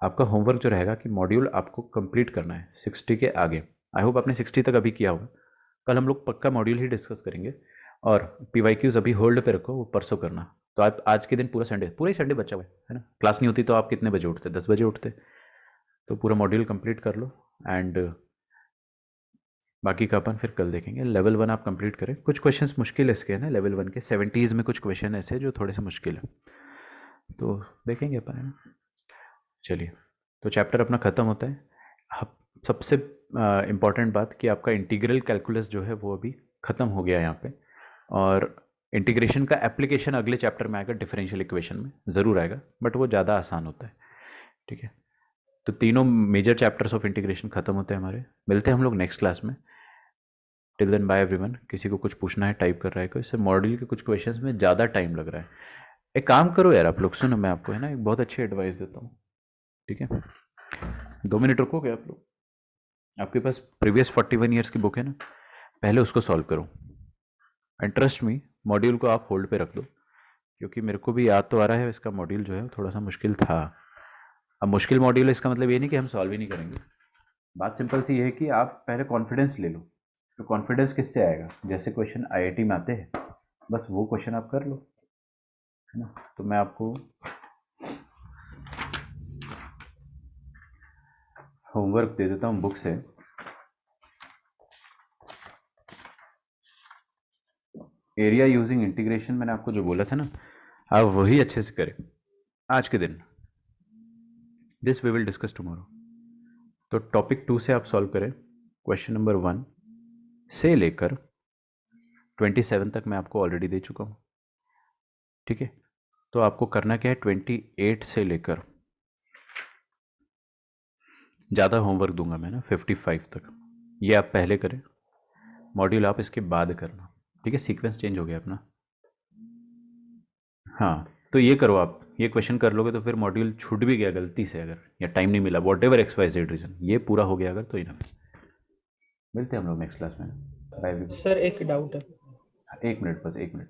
आपका होमवर्क जो रहेगा कि मॉड्यूल आपको कंप्लीट करना है 60 के आगे। आई होप आपने 60 तक अभी किया होगा, कल हम लोग पक्का मॉड्यूल ही डिस्कस करेंगे। और PYQs अभी होल्ड पे रखो, वो परसों करना। तो आप आज के दिन पूरा संडे, पूरा ही संडे बचा हुआ है ना, क्लास नहीं होती तो आप कितने बजे उठते, 10 बजे उठते, तो पूरा मॉड्यूल कंप्लीट कर लो। एंड बाकी का अपन फिर कल देखेंगे। लेवल 1 आप कंप्लीट करें। कुछ क्वेश्चंस मुश्किल है इसके, है ना, लेवल 1 के 70s में कुछ क्वेश्चन ऐसे जो थोड़े से मुश्किल है, तो देखेंगे अपन, है ना। चलिए, तो चैप्टर अपना ख़त्म होता है। सबसे इम्पॉर्टेंट बात कि आपका इंटीग्रल कैलकुलस जो है वो अभी ख़त्म हो गया यहाँ पे, और इंटीग्रेशन का एप्लीकेशन अगले चैप्टर में आएगा, डिफरेंशियल इक्वेशन में ज़रूर आएगा, बट वो ज़्यादा आसान होता है। ठीक है, तो तीनों मेजर चैप्टर्स ऑफ इंटीग्रेशन ख़त्म होते हैं हमारे। मिलते हैं हम लोग नेक्स्ट क्लास में। Till then bye everyone. किसी को कुछ पूछना है टाइप कर रहा है कोई, इससे मॉड्यूल के कुछ क्वेश्चंस में ज़्यादा टाइम लग रहा है। एक काम करो यार आप लोग, सुनो मैं आपको, है ना, एक बहुत अच्छी एडवाइस देता हूँ। ठीक है, 2 मिनट रुकोगे आप लोग? आपके पास प्रीवियस 41 ईयर्स की बुक है ना, पहले उसको सॉल्व करो, एंड ट्रस्ट मी, मॉड्यूल को आप होल्ड पे रख दो, क्योंकि मेरे को भी याद तो आ रहा है इसका मॉड्यूल जो है थोड़ा सा मुश्किल था। अब मुश्किल मॉड्यूल है इसका मतलब ये नहीं कि हम सॉल्व ही नहीं करेंगे। बात सिंपल सी है कि आप पहले कॉन्फिडेंस ले लो। तो कॉन्फिडेंस किससे आएगा? जैसे क्वेश्चन आईआईटी में आते हैं, बस वो क्वेश्चन आप कर लो, है ना। तो मैं आपको होमवर्क दे देता हूँ बुक से। एरिया यूजिंग इंटीग्रेशन मैंने आपको जो बोला था ना, आप वही अच्छे से करें आज के दिन। This we will discuss tomorrow. तो टॉपिक 2 से आप सॉल्व करें। क्वेश्चन नंबर 1 से लेकर 27 तक मैं आपको ऑलरेडी दे चुका हूँ। ठीक है, तो आपको करना क्या है, 28 से लेकर, ज़्यादा होमवर्क दूंगा मैं ना, 55 तक, ये आप पहले करें। मॉड्यूल आप इसके बाद करना। ठीक है, सीक्वेंस चेंज हो गया अपना। हाँ, तो ये करो आप, ये क्वेश्चन कर लोगे तो फिर मॉड्यूल छूट भी गया गलती से अगर, या टाइम नहीं मिला, whatever x y z region, ये पूरा हो गया अगर तो इनफ। मिलते हैं हम लोग नेक्स्ट क्लास में। बाय। सर एक डाउट है। 1 मिनट, बस 1 मिनट।